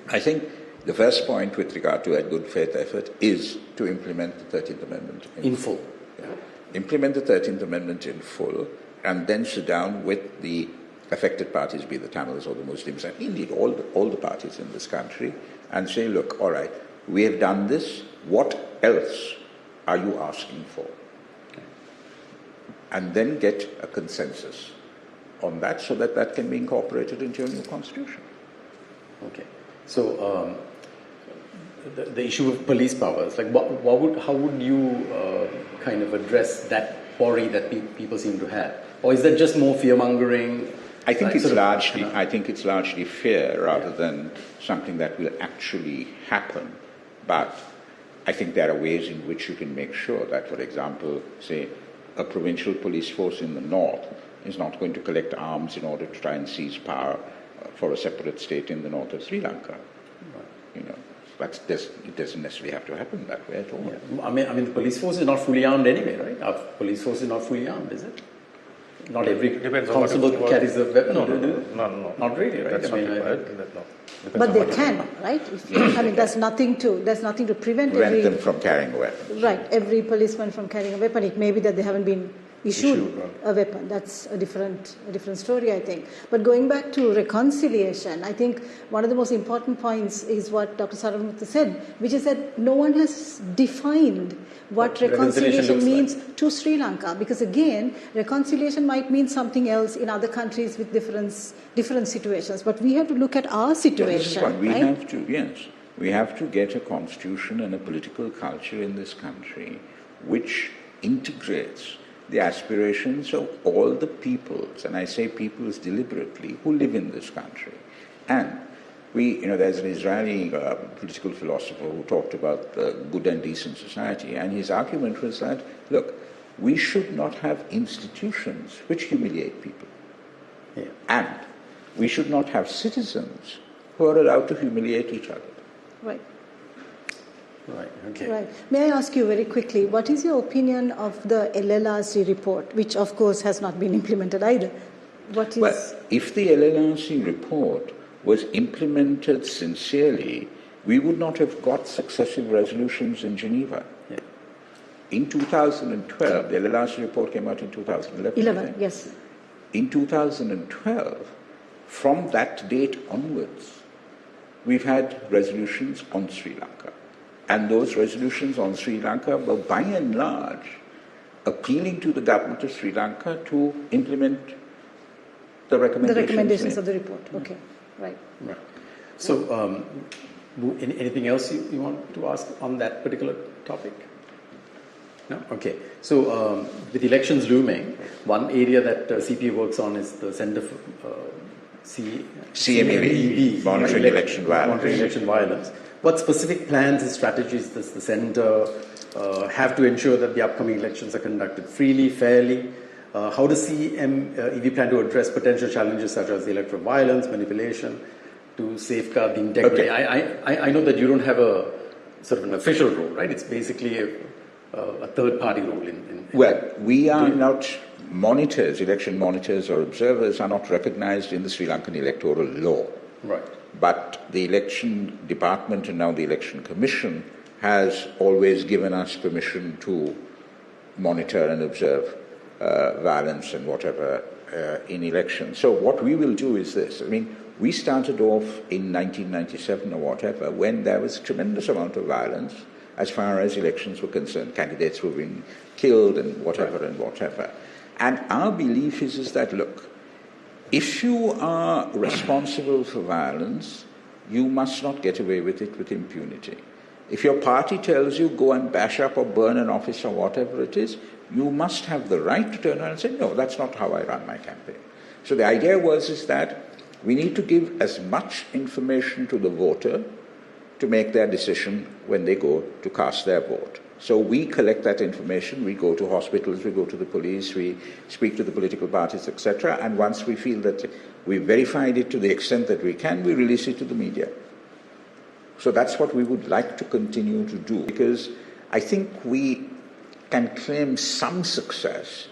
I think the first point with regard to a good faith effort is to implement the 13th Amendment in full. Yeah. Implement the 13th Amendment in full, and then sit down with the affected parties, be the Tamils or the Muslims, and indeed all the parties in this country, and say, look, all right, we have done this, what else are you asking for? Okay. And then get a consensus on that so that that can be incorporated into your new constitution. Okay. So the issue of police powers, like how would you kind of address that worry that people seem to have, or is that just more fear mongering? I think it's largely fear rather than something that will actually happen. But I think there are ways in which you can make sure that, for example, say a provincial police force in the north is not going to collect arms in order to try and seize power for a separate state in the north of Sri Lanka. Right. It doesn't necessarily have to happen that way at all. Yeah. I mean, the police force is not fully armed anyway, right? Our police force is not fully armed, is it? Not every constable carries a weapon. No. Not really, right? That's But they can, right? There's nothing to prevent them from carrying a weapon. Right, every policeman from carrying a weapon. It may be that they haven't been issued a weapon. That's a different story, I think. But going back to reconciliation, I think one of the most important points is what Dr. Saravanamuttu said, which is that no one has defined what reconciliation means to Sri Lanka. Because again, reconciliation might mean something else in other countries with different situations. But we have to look at our situation. We have to get a constitution and a political culture in this country which integrates the aspirations of all the peoples, and I say peoples deliberately, who live in this country. And there's an Israeli political philosopher who talked about good and decent society, and his argument was that, look, we should not have institutions which humiliate people. Yeah. And we should not have citizens who are allowed to humiliate each other. Right. Right, okay. Right. May I ask you very quickly, what is your opinion of the LLRC report, which of course has not been implemented either? Well, if the LLRC report was implemented sincerely, we would not have got successive resolutions in Geneva. Yeah. In 2012, the LLRC report came out in 2011. Yes. In 2012, from that date onwards, we've had resolutions on Sri Lanka. And those resolutions on Sri Lanka were by and large appealing to the government of Sri Lanka to implement the recommendations of the report. Okay, right. So, anything else you want to ask on that particular topic? No? Okay. So, with elections looming, one area that CPA works on is the Center for CMEV, Monitoring Election Violence. What specific plans and strategies does the Centre have to ensure that the upcoming elections are conducted freely, fairly? How does CMEV plan to address potential challenges such as electoral violence, manipulation, to safeguard the integrity? Okay. I know that you don't have a sort of an official role, right? It's basically a third-party role. Well, we are not monitors, election monitors or observers are not recognized in the Sri Lankan electoral law. Right. But the election department and now the election commission has always given us permission to monitor and observe violence and whatever in elections. So what we will do is this. I mean, we started off in 1997 or whatever when there was a tremendous amount of violence as far as elections were concerned. Candidates were being killed and whatever and whatever. And our belief is that, look, if you are responsible for violence, you must not get away with it with impunity. If your party tells you go and bash up or burn an office or whatever it is, you must have the right to turn around and say, no, that's not how I run my campaign. So the idea is that we need to give as much information to the voter to make their decision when they go to cast their vote. So we collect that information, we go to hospitals, we go to the police, we speak to the political parties, etc. And once we feel that we verified it to the extent that we can, we release it to the media. So that's what we would like to continue to do, because I think we can claim some success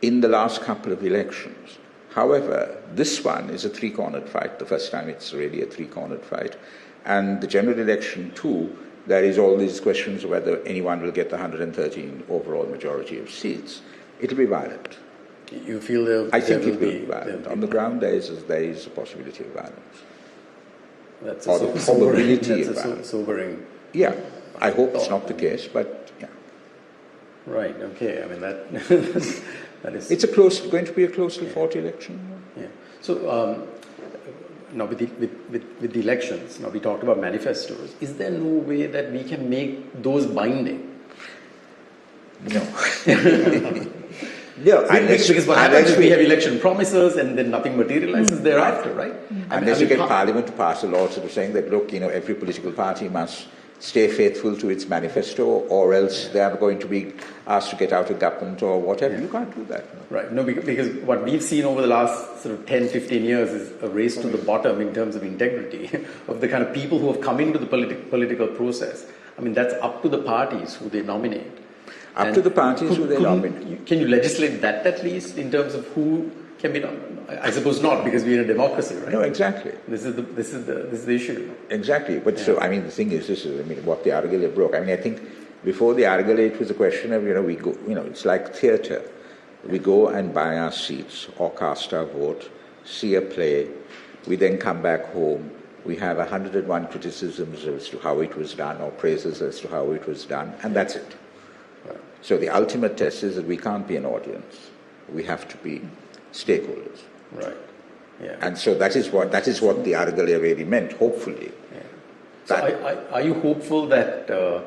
in the last couple of elections. However, this one is a three-cornered fight. The first time it's really a three-cornered fight. And the general election too, there is all these questions of whether anyone will get the 113 overall majority of seats. It'll be violent. You feel I think it will be violent. On the ground, there is a possibility of violence. That's or the probability of violence. Sobering. Yeah, I hope it's not the case, but yeah. Right. Okay. I mean that that is. It's going to be a closely fought election. Yeah. So. Now, with the elections, now we talked about manifestos. Is there no way that we can make those binding? No. No, because what happens is we have election promises and then nothing materializes thereafter, right? Unless you get Parliament to pass a law sort of saying that, look, every political party must stay faithful to its manifesto or else they are going to be asked to get out of government or whatever. You can't do that. No. Right. No, because what we've seen over the last sort of 10, 15 years is a race to the bottom in terms of integrity of the kind of people who have come into the political process. I mean, that's up to the parties who they nominate. To the parties who they nominate. Can you legislate that at least in terms of who can be nominated? I suppose not, because we're in a democracy, right? No, exactly. This is the issue. Exactly. But so, I mean, the thing is, what the Aragalaya broke. I mean, I think before the Aragalaya, it was a question of, it's like theatre. We go and buy our seats or cast our vote, see a play, we then come back home, we have 101 criticisms as to how it was done or praises as to how it was done, and that's it. So the ultimate test is that we can't be an audience. We have to be stakeholders. Right. Yeah. And so that is what the Aragalaya really meant, hopefully. Yeah. So are you hopeful that the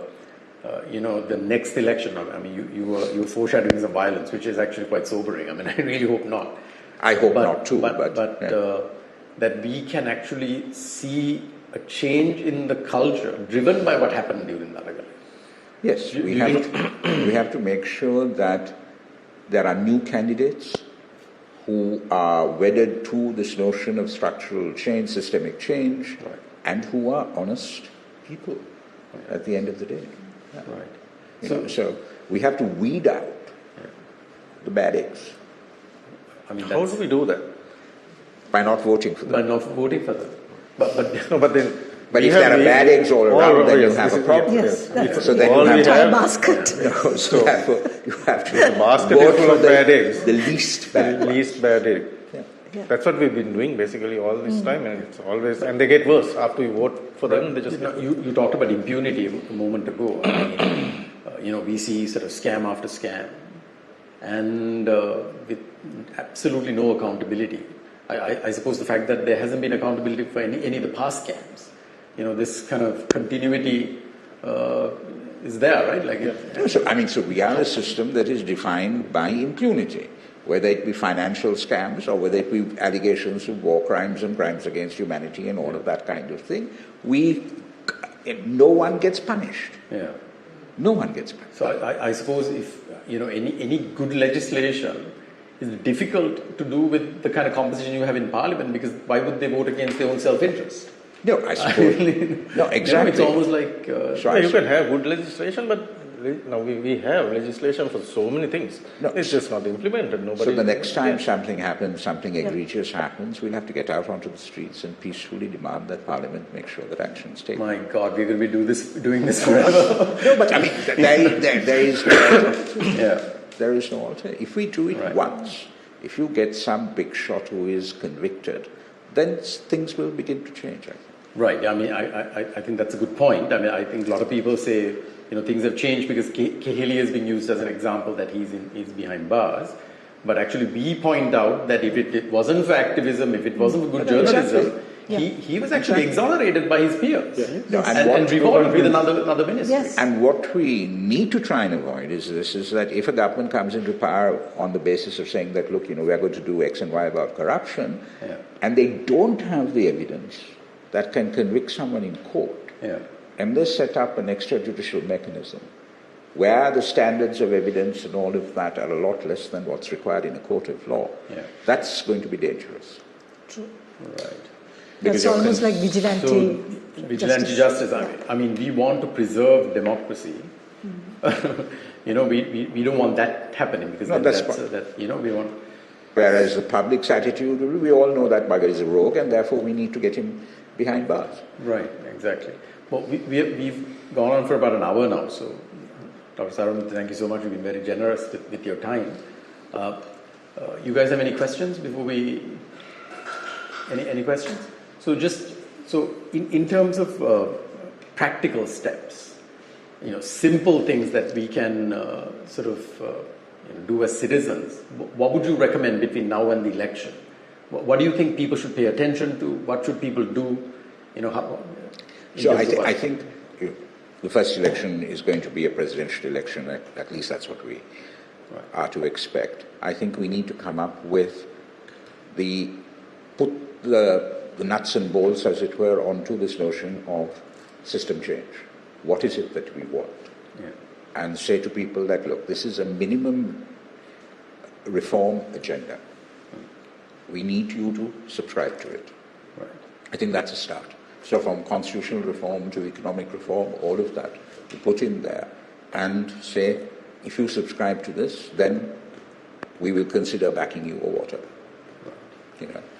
next election? I mean, you were foreshadowing some violence, which is actually quite sobering. I mean, I really hope not. I hope not too. But that we can actually see a change in the culture driven by what happened during Aragalaya. Yes, we have to make sure that there are new candidates who are wedded to this notion of structural change, systemic change, right, and who are honest people at the end of the day. Yeah. Right. So we have to weed out the bad eggs. I mean, how do we do that? By not voting for them. By not voting for them. But if there are bad eggs all around, then you have a problem. Yes, that's So then the you have entire basket. So therefore you have to The basket vote is full for of bad eggs. the least bad. The least bad egg. Yeah. That's what we've been doing basically all this time, and it's always, and they get worse after you vote for them. They just you talked about impunity a moment ago. I mean, we see sort of scam after scam, and with absolutely no accountability. I suppose the fact that there hasn't been accountability for any of the past scams, this kind of continuity is there, right? So we are a system that is defined by impunity, whether it be financial scams or whether it be allegations of war crimes and crimes against humanity and all of that kind of thing. No one gets punished. Yeah. No one gets punished. So I suppose if any good legislation is difficult to do with the kind of composition you have in Parliament, because why would they vote against their own self-interest? No, I suppose. No, exactly. It's almost like... you can have good legislation, but now we have legislation for so many things. No. It's just not implemented. Nobody. So the next time something happens, something egregious happens, we'll have to get out onto the streets and peacefully demand that Parliament make sure that action is taken. My God, we're going to be doing this forever. No, but I mean, there is no alternative. Yeah. There is no alternative. If we do it once, if you get some big shot who is convicted, then things will begin to change, I think. Right. I mean, I think that's a good point. I mean, I think a lot of people say, things have changed because Keheli is being used as an example that he's behind bars. But actually, we point out that if it wasn't for activism, if it wasn't for good journalism, he was actually exonerated by his peers. Yeah. No, and rewarded with another ministry. Yes. And what we need to try and avoid is that if a government comes into power on the basis of saying that, look, we are going to do X and Y about corruption, and they don't have the evidence that can convict someone in court, and they set up an extrajudicial mechanism where the standards of evidence and all of that are a lot less than what's required in a court of law. That's going to be dangerous. True. Right. That's almost like vigilante justice. I mean, we want to preserve democracy. We don't want that happening because we want. Whereas the public's attitude, we all know that bugger is a rogue, and therefore we need to get him behind bars. Right. Exactly. Well, we've gone on for about an hour now, so Dr. Saravanamuttu, thank you so much. You've been very generous with your time. You guys have any questions before we? Any questions? So in terms of practical steps, simple things that we can do as citizens, what would you recommend between now and the election? What do you think people should pay attention to? What should people do? So I think the first election is going to be a presidential election. At least that's what we are to expect. I think we need to come up with put the nuts and bolts, as it were, onto this notion of system change. What is it that we want? And say to people that, look, this is a minimum reform agenda. We need you to subscribe to it. Right. I think that's a start. So from constitutional reform to economic reform, all of that, to put in there and say, if you subscribe to this, then we will consider backing you or whatever.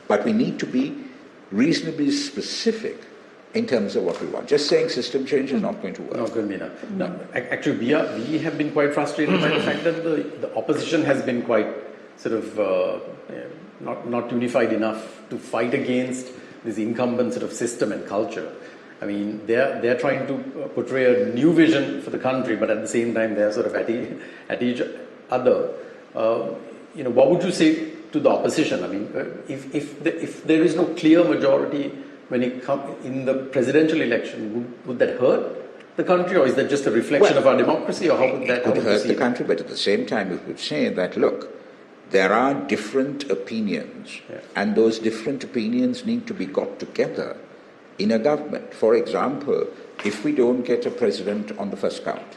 But we need to be reasonably specific in terms of what we want. Just saying system change is not going to work. Not going to be enough. No, actually, we have been quite frustrated by the fact that the opposition has been quite sort of not unified enough to fight against this incumbent sort of system and culture. I mean, they're trying to portray a new vision for the country, but at the same time they're sort of at each other. What would you say to the opposition? I mean, if there is no clear majority when it comes in the presidential election, would that hurt the country, or is that just a reflection of our democracy, or how would that? It would hurt the country, but at the same time, we could say that look, there are different opinions, and those different opinions need to be got together in a government. For example, if we don't get a president on the first count,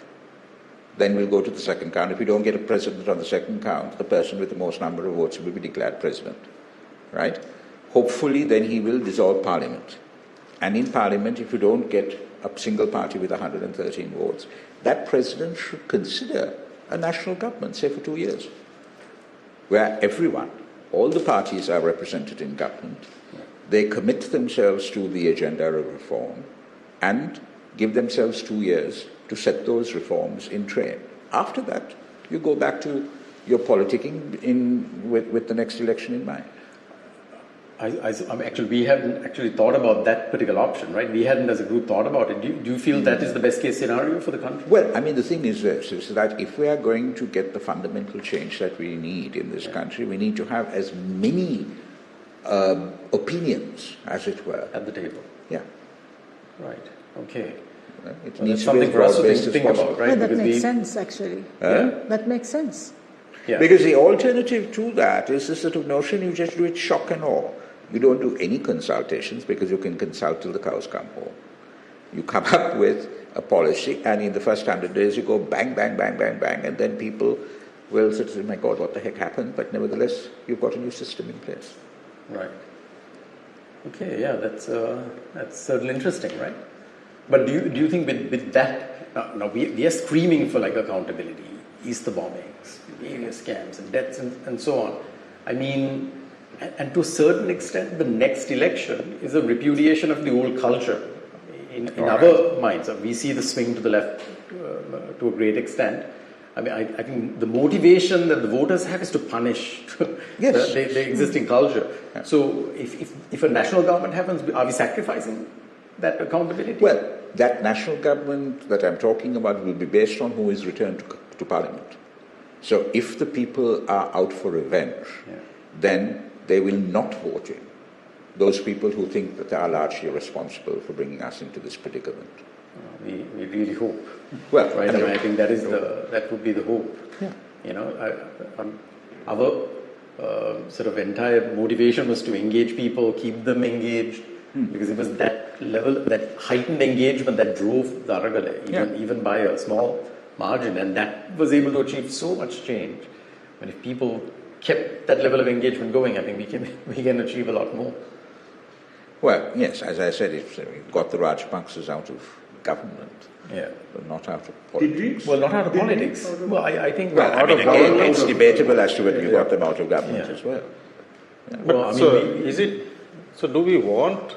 then we'll go to the second count. If we don't get a president on the second count, the person with the most number of votes will be declared president, right? Hopefully, then he will dissolve parliament. And in parliament, if you don't get a single party with 113 votes, that president should consider a national government, say for 2 years, where everyone, all the parties are represented in government. They commit themselves to the agenda of reform and give themselves 2 years to set those reforms in train. After that, you go back to your politicking with the next election in mind. We haven't actually thought about that particular option, right? We hadn't as a group thought about it. Do you feel that is the best case scenario for the country? Well, I mean, the thing is this, is that if we are going to get the fundamental change that we need in this country, we need to have as many opinions, as it were. At the table. Yeah. Right. Okay. It Well, needs that's to be something for us to broad-based as think possible. about, right? Yeah, that Because makes sense, actually. That makes sense. Yeah. Because the alternative to that is the sort of notion you just do it shock and awe. You don't do any consultations because you can consult till the cows come home. You come up with a policy, and in the first 100 days you go bang, bang, bang, bang, bang, and then people will sort of say, my God, what the heck happened? But nevertheless, you've got a new system in place. Right. Okay, yeah, that's certainly interesting, right? But do you think with that, now we are screaming for like accountability, Easter bombings, various scams and deaths and so on. I mean, and to a certain extent, the next election is a repudiation of the old culture in our minds. We see the swing to the left to a great extent. I mean, I think the motivation that the voters have is to punish the existing culture. Yeah. So if a national government happens, are we sacrificing that accountability? Well, that national government that I'm talking about will be based on who is returned to Parliament. So if the people are out for revenge, then they will not vote in those people who think that they are largely responsible for bringing us into this predicament. We really hope. Well, right? I think that would be the hope. Yeah. You know, our sort of entire motivation was to engage people, keep them engaged, because it was that level, that heightened engagement that drove the Aragalaya, even by a small margin, and that was able to achieve so much change. And if people kept that level of engagement going, I think we can achieve a lot more. Well, yes, as I said, we've got the Rajapaksas out of government, but not out of politics. Well, not out of politics. Well, I think again, it's debatable as to whether you got them out of government as well. Yeah. Well, I mean, so do we want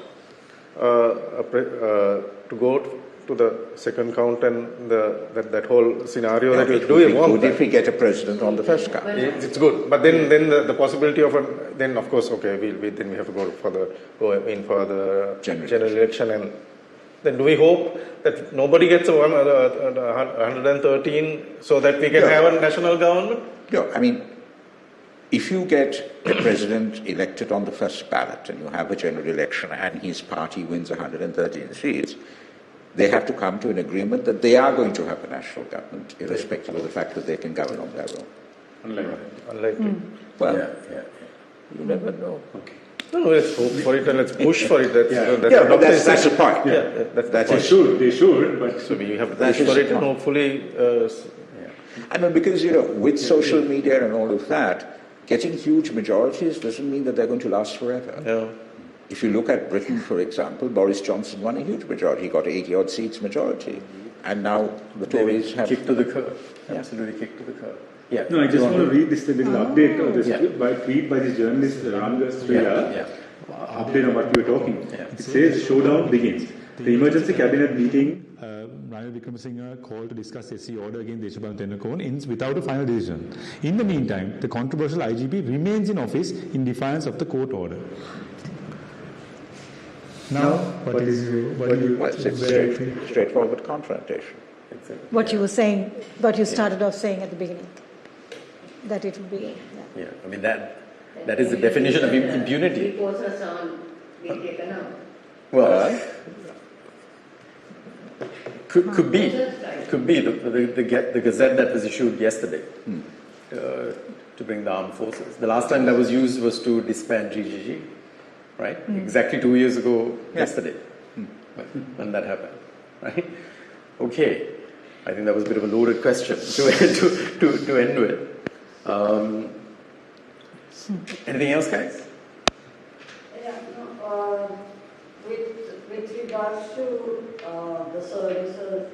to go to the second count and that whole scenario that it do would we want good if we get a president on the first count. It's good, but then the possibility of then of course then we have to go in for the general election, and then do we hope that nobody gets 113 so that we can have a national government? No, I mean, if you get a president elected on the first ballot and you have a general election and his party wins 113 seats, they have to come to an agreement that they are going to have a national government, irrespective of the fact that they can govern on their own. Unlikely. Well, you never know. Okay. No, let's hope for it and let's push for it. That's the point. They should, but so we have to push for it and hopefully. I mean, because with social media and all of that, getting huge majorities doesn't mean that they're going to last forever. Yeah. If you look at Britain, for example, Boris Johnson won a huge majority. He got 80-odd seats majority. And now the Tories have... Kicked to the curb. Absolutely kicked to the curb. Yeah. No, I just want to read this little update of this tweet by this journalist, Ranga Srila. Update on what you were talking. It says, showdown begins. The emergency cabinet meeting, Ranil Wickremesinghe called to discuss SC order against Deshabal Tennakoon ends without a final decision. In the meantime, the controversial IGP remains in office in defiance of the court order. Now, what do you well, it's straightforward confrontation. Exactly. What you were saying, what you started off saying at the beginning, that it would be. Yeah, I mean that is the definition of impunity. Reports are sound being taken out. Well, could be the gazette that was issued yesterday to bring the armed forces. The last time that was used was to disband GGY, right? Exactly 2 years ago yesterday when that happened, right? Okay, I think that was a bit of a loaded question to end with. Anything else, guys? Yeah, no, with regards to the services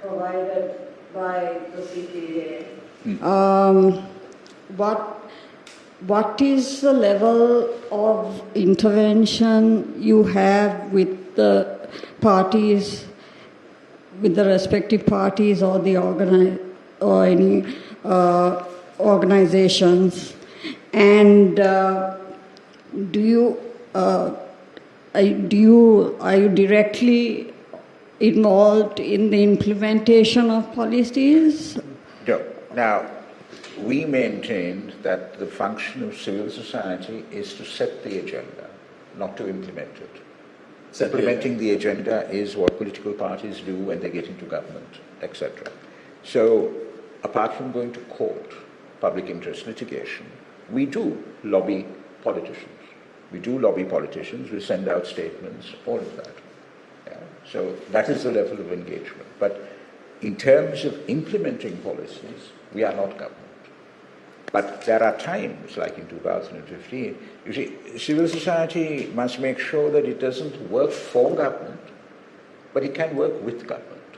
provided by the CPA, what is the level of intervention you have with the parties, with the respective parties or the any organizations, and are you directly involved in the implementation of policies? No. Now, we maintained that the function of civil society is to set the agenda, not to implement it. Implementing the agenda is what political parties do when they get into government, etc. So, apart from going to court, public interest litigation, we do lobby politicians. We send out statements, all of that. Yeah? So that is the level of engagement. But in terms of implementing policies, we are not government. But there are times, like in 2015, you see, civil society must make sure that it doesn't work for government, but it can work with government.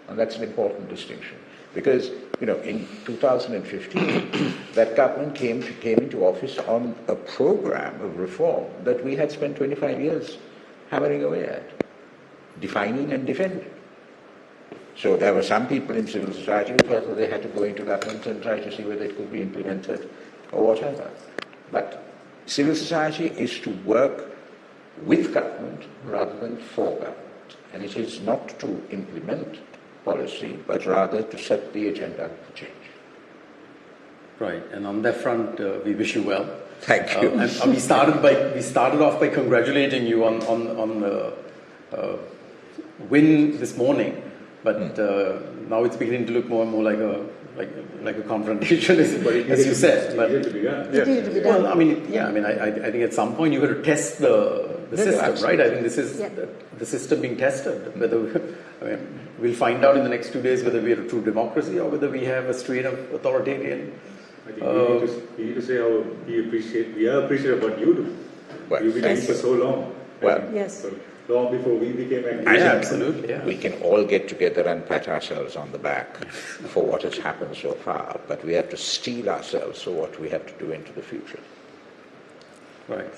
And that's an important distinction. Because, in 2015, that government came into office on a program of reform that we had spent 25 years hammering away at, defining and defending. So there were some people in civil society who felt that they had to go into government and try to see whether it could be implemented or whatever. But civil society is to work with government rather than for government. And it is not to implement policy, but rather to set the agenda for change. Right, and on that front, we wish you well. Thank you. And we started off by congratulating you on the win this morning, but now it's beginning to look more and more like a confrontation, as you said. But well, I think at some point you got to test the system, right? I think this is the system being tested. Whether we'll find out in the next 2 days whether we are a true democracy or whether we have a strain of authoritarian. I think we need to say how we are appreciative of what you do. Well, You've been doing for so long. Well, yes. So long before we became activists. Absolutely, yeah. We can all get together and pat ourselves on the back for what has happened so far, but we have to steel ourselves for what we have to do into the future. Right.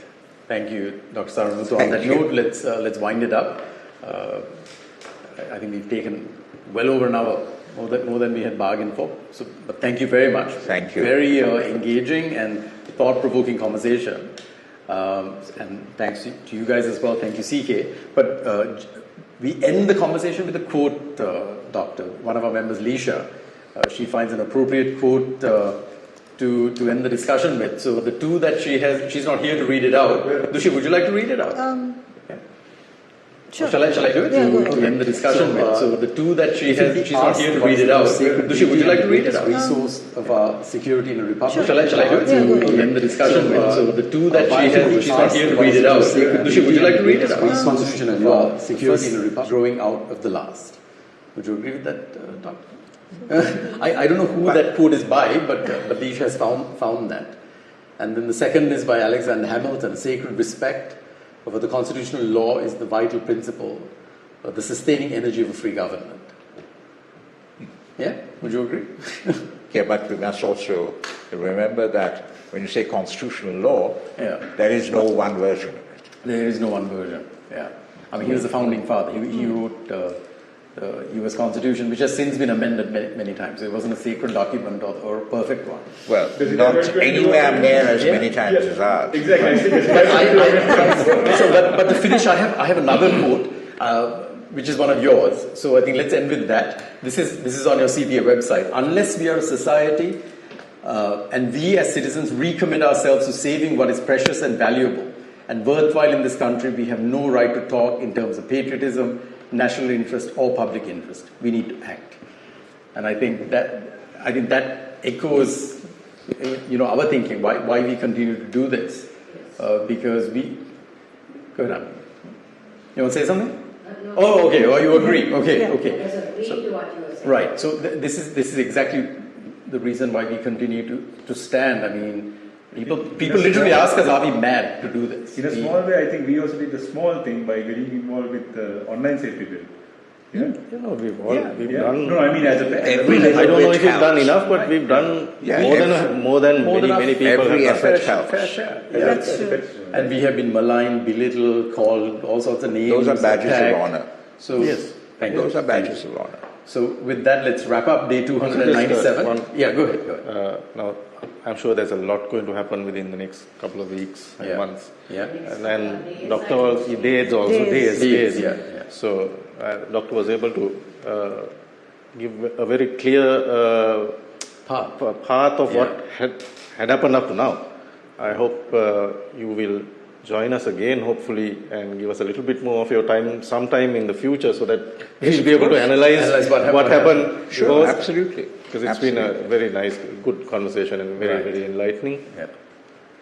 Thank you, Dr. Saravanamuttu. On that note, let's wind it up. I think we've taken well over an hour, more than we had bargained for. So, but thank you very much. Thank you. Very engaging and thought-provoking conversation. And thanks to you guys as well. Thank you, CK. But we end the conversation with a quote, Doctor. One of our members, Leisha, she finds an appropriate quote to end the discussion with. So the two that she has, she's not here to read it out. Dushi, would you like to read it out? Sure. Shall I do it? Yeah, go ahead. To end the discussion with. So the two that she has, she's not here to read it out. Dushi, would you like to read it out? Resource of our security in a republic. Sure. Shall I do it? Yeah, go ahead. To end the discussion with. So the two that she has, she's not here to read it out. Dushi, would you like to read it out? Constitution and law, security in a republic. Growing out of the last. Would you agree with that, Doctor? I don't know who that quote is by, but Leisha has found that. And then the second is by Alexander Hamilton. Sacred respect for the constitutional law is the vital principle of the sustaining energy of a free government. Yeah? Would you agree? Yeah, but we must also remember that when you say constitutional law, there is no one version of it. There is no one version. Yeah. I mean, he was the founding father. He wrote the U.S. Constitution, which has since been amended many times. It wasn't a sacred document or a perfect one. Well, not anywhere near as many times as ours. Exactly. But to finish, I have another quote, which is one of yours. So I think let's end with that. This is on your CPA website. Unless we are a society and we as citizens recommit ourselves to saving what is precious and valuable and worthwhile in this country, we have no right to talk in terms of patriotism, national interest, or public interest. We need to act. And I think that echoes, our thinking. Why we continue to do this? Because we. Go ahead. You want to say something? No. Oh, okay. Oh, you agree? Okay, Yeah. okay. There's a way to what you were saying. Right. So this is exactly the reason why we continue to stand. I mean, people literally ask us, are we mad to do this? In a small way, I think we also did a small thing by getting involved with the online safety bill. Yeah. We've Yeah. done. No, I mean as a Every little I don't know bit if we've done counts. enough, but we've done Yeah, more than many people Every have done. effort helps. Fair share. That's true. And we have been maligned, belittled, called all sorts of names. Those are badges attacked. of honor. So Yes. thank you. Those are badges of honor. So with that, let's wrap up day 297. one- Yeah, go ahead. Now, I'm sure there's a lot going to happen within the next couple of weeks and Yeah. months. Yeah. And then Doctor also, days also, Days. days. Yeah. So, Doctor was able to give a very clear path of what had happened up to now. I hope you will join us again, hopefully, and give us a little bit more of your time sometime in the future so that we will be able to analyze what happened. Sure, absolutely. Because it's been a very nice, good conversation and very enlightening. Yeah.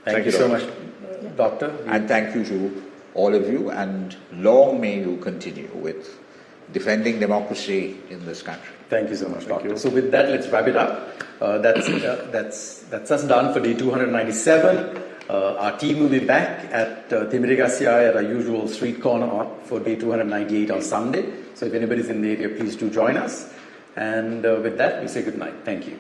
Thank you so much, Doctor. And thank you to all of you, and long may you continue with defending democracy in this country. Thank you so much, Doctor. So with that, let's wrap it up. That's us done for day 297. Our team will be back at Timirigasiya at our usual street corner for day 298 on Sunday. So if anybody's in the area, please do join us. And with that, we say good night. Thank you.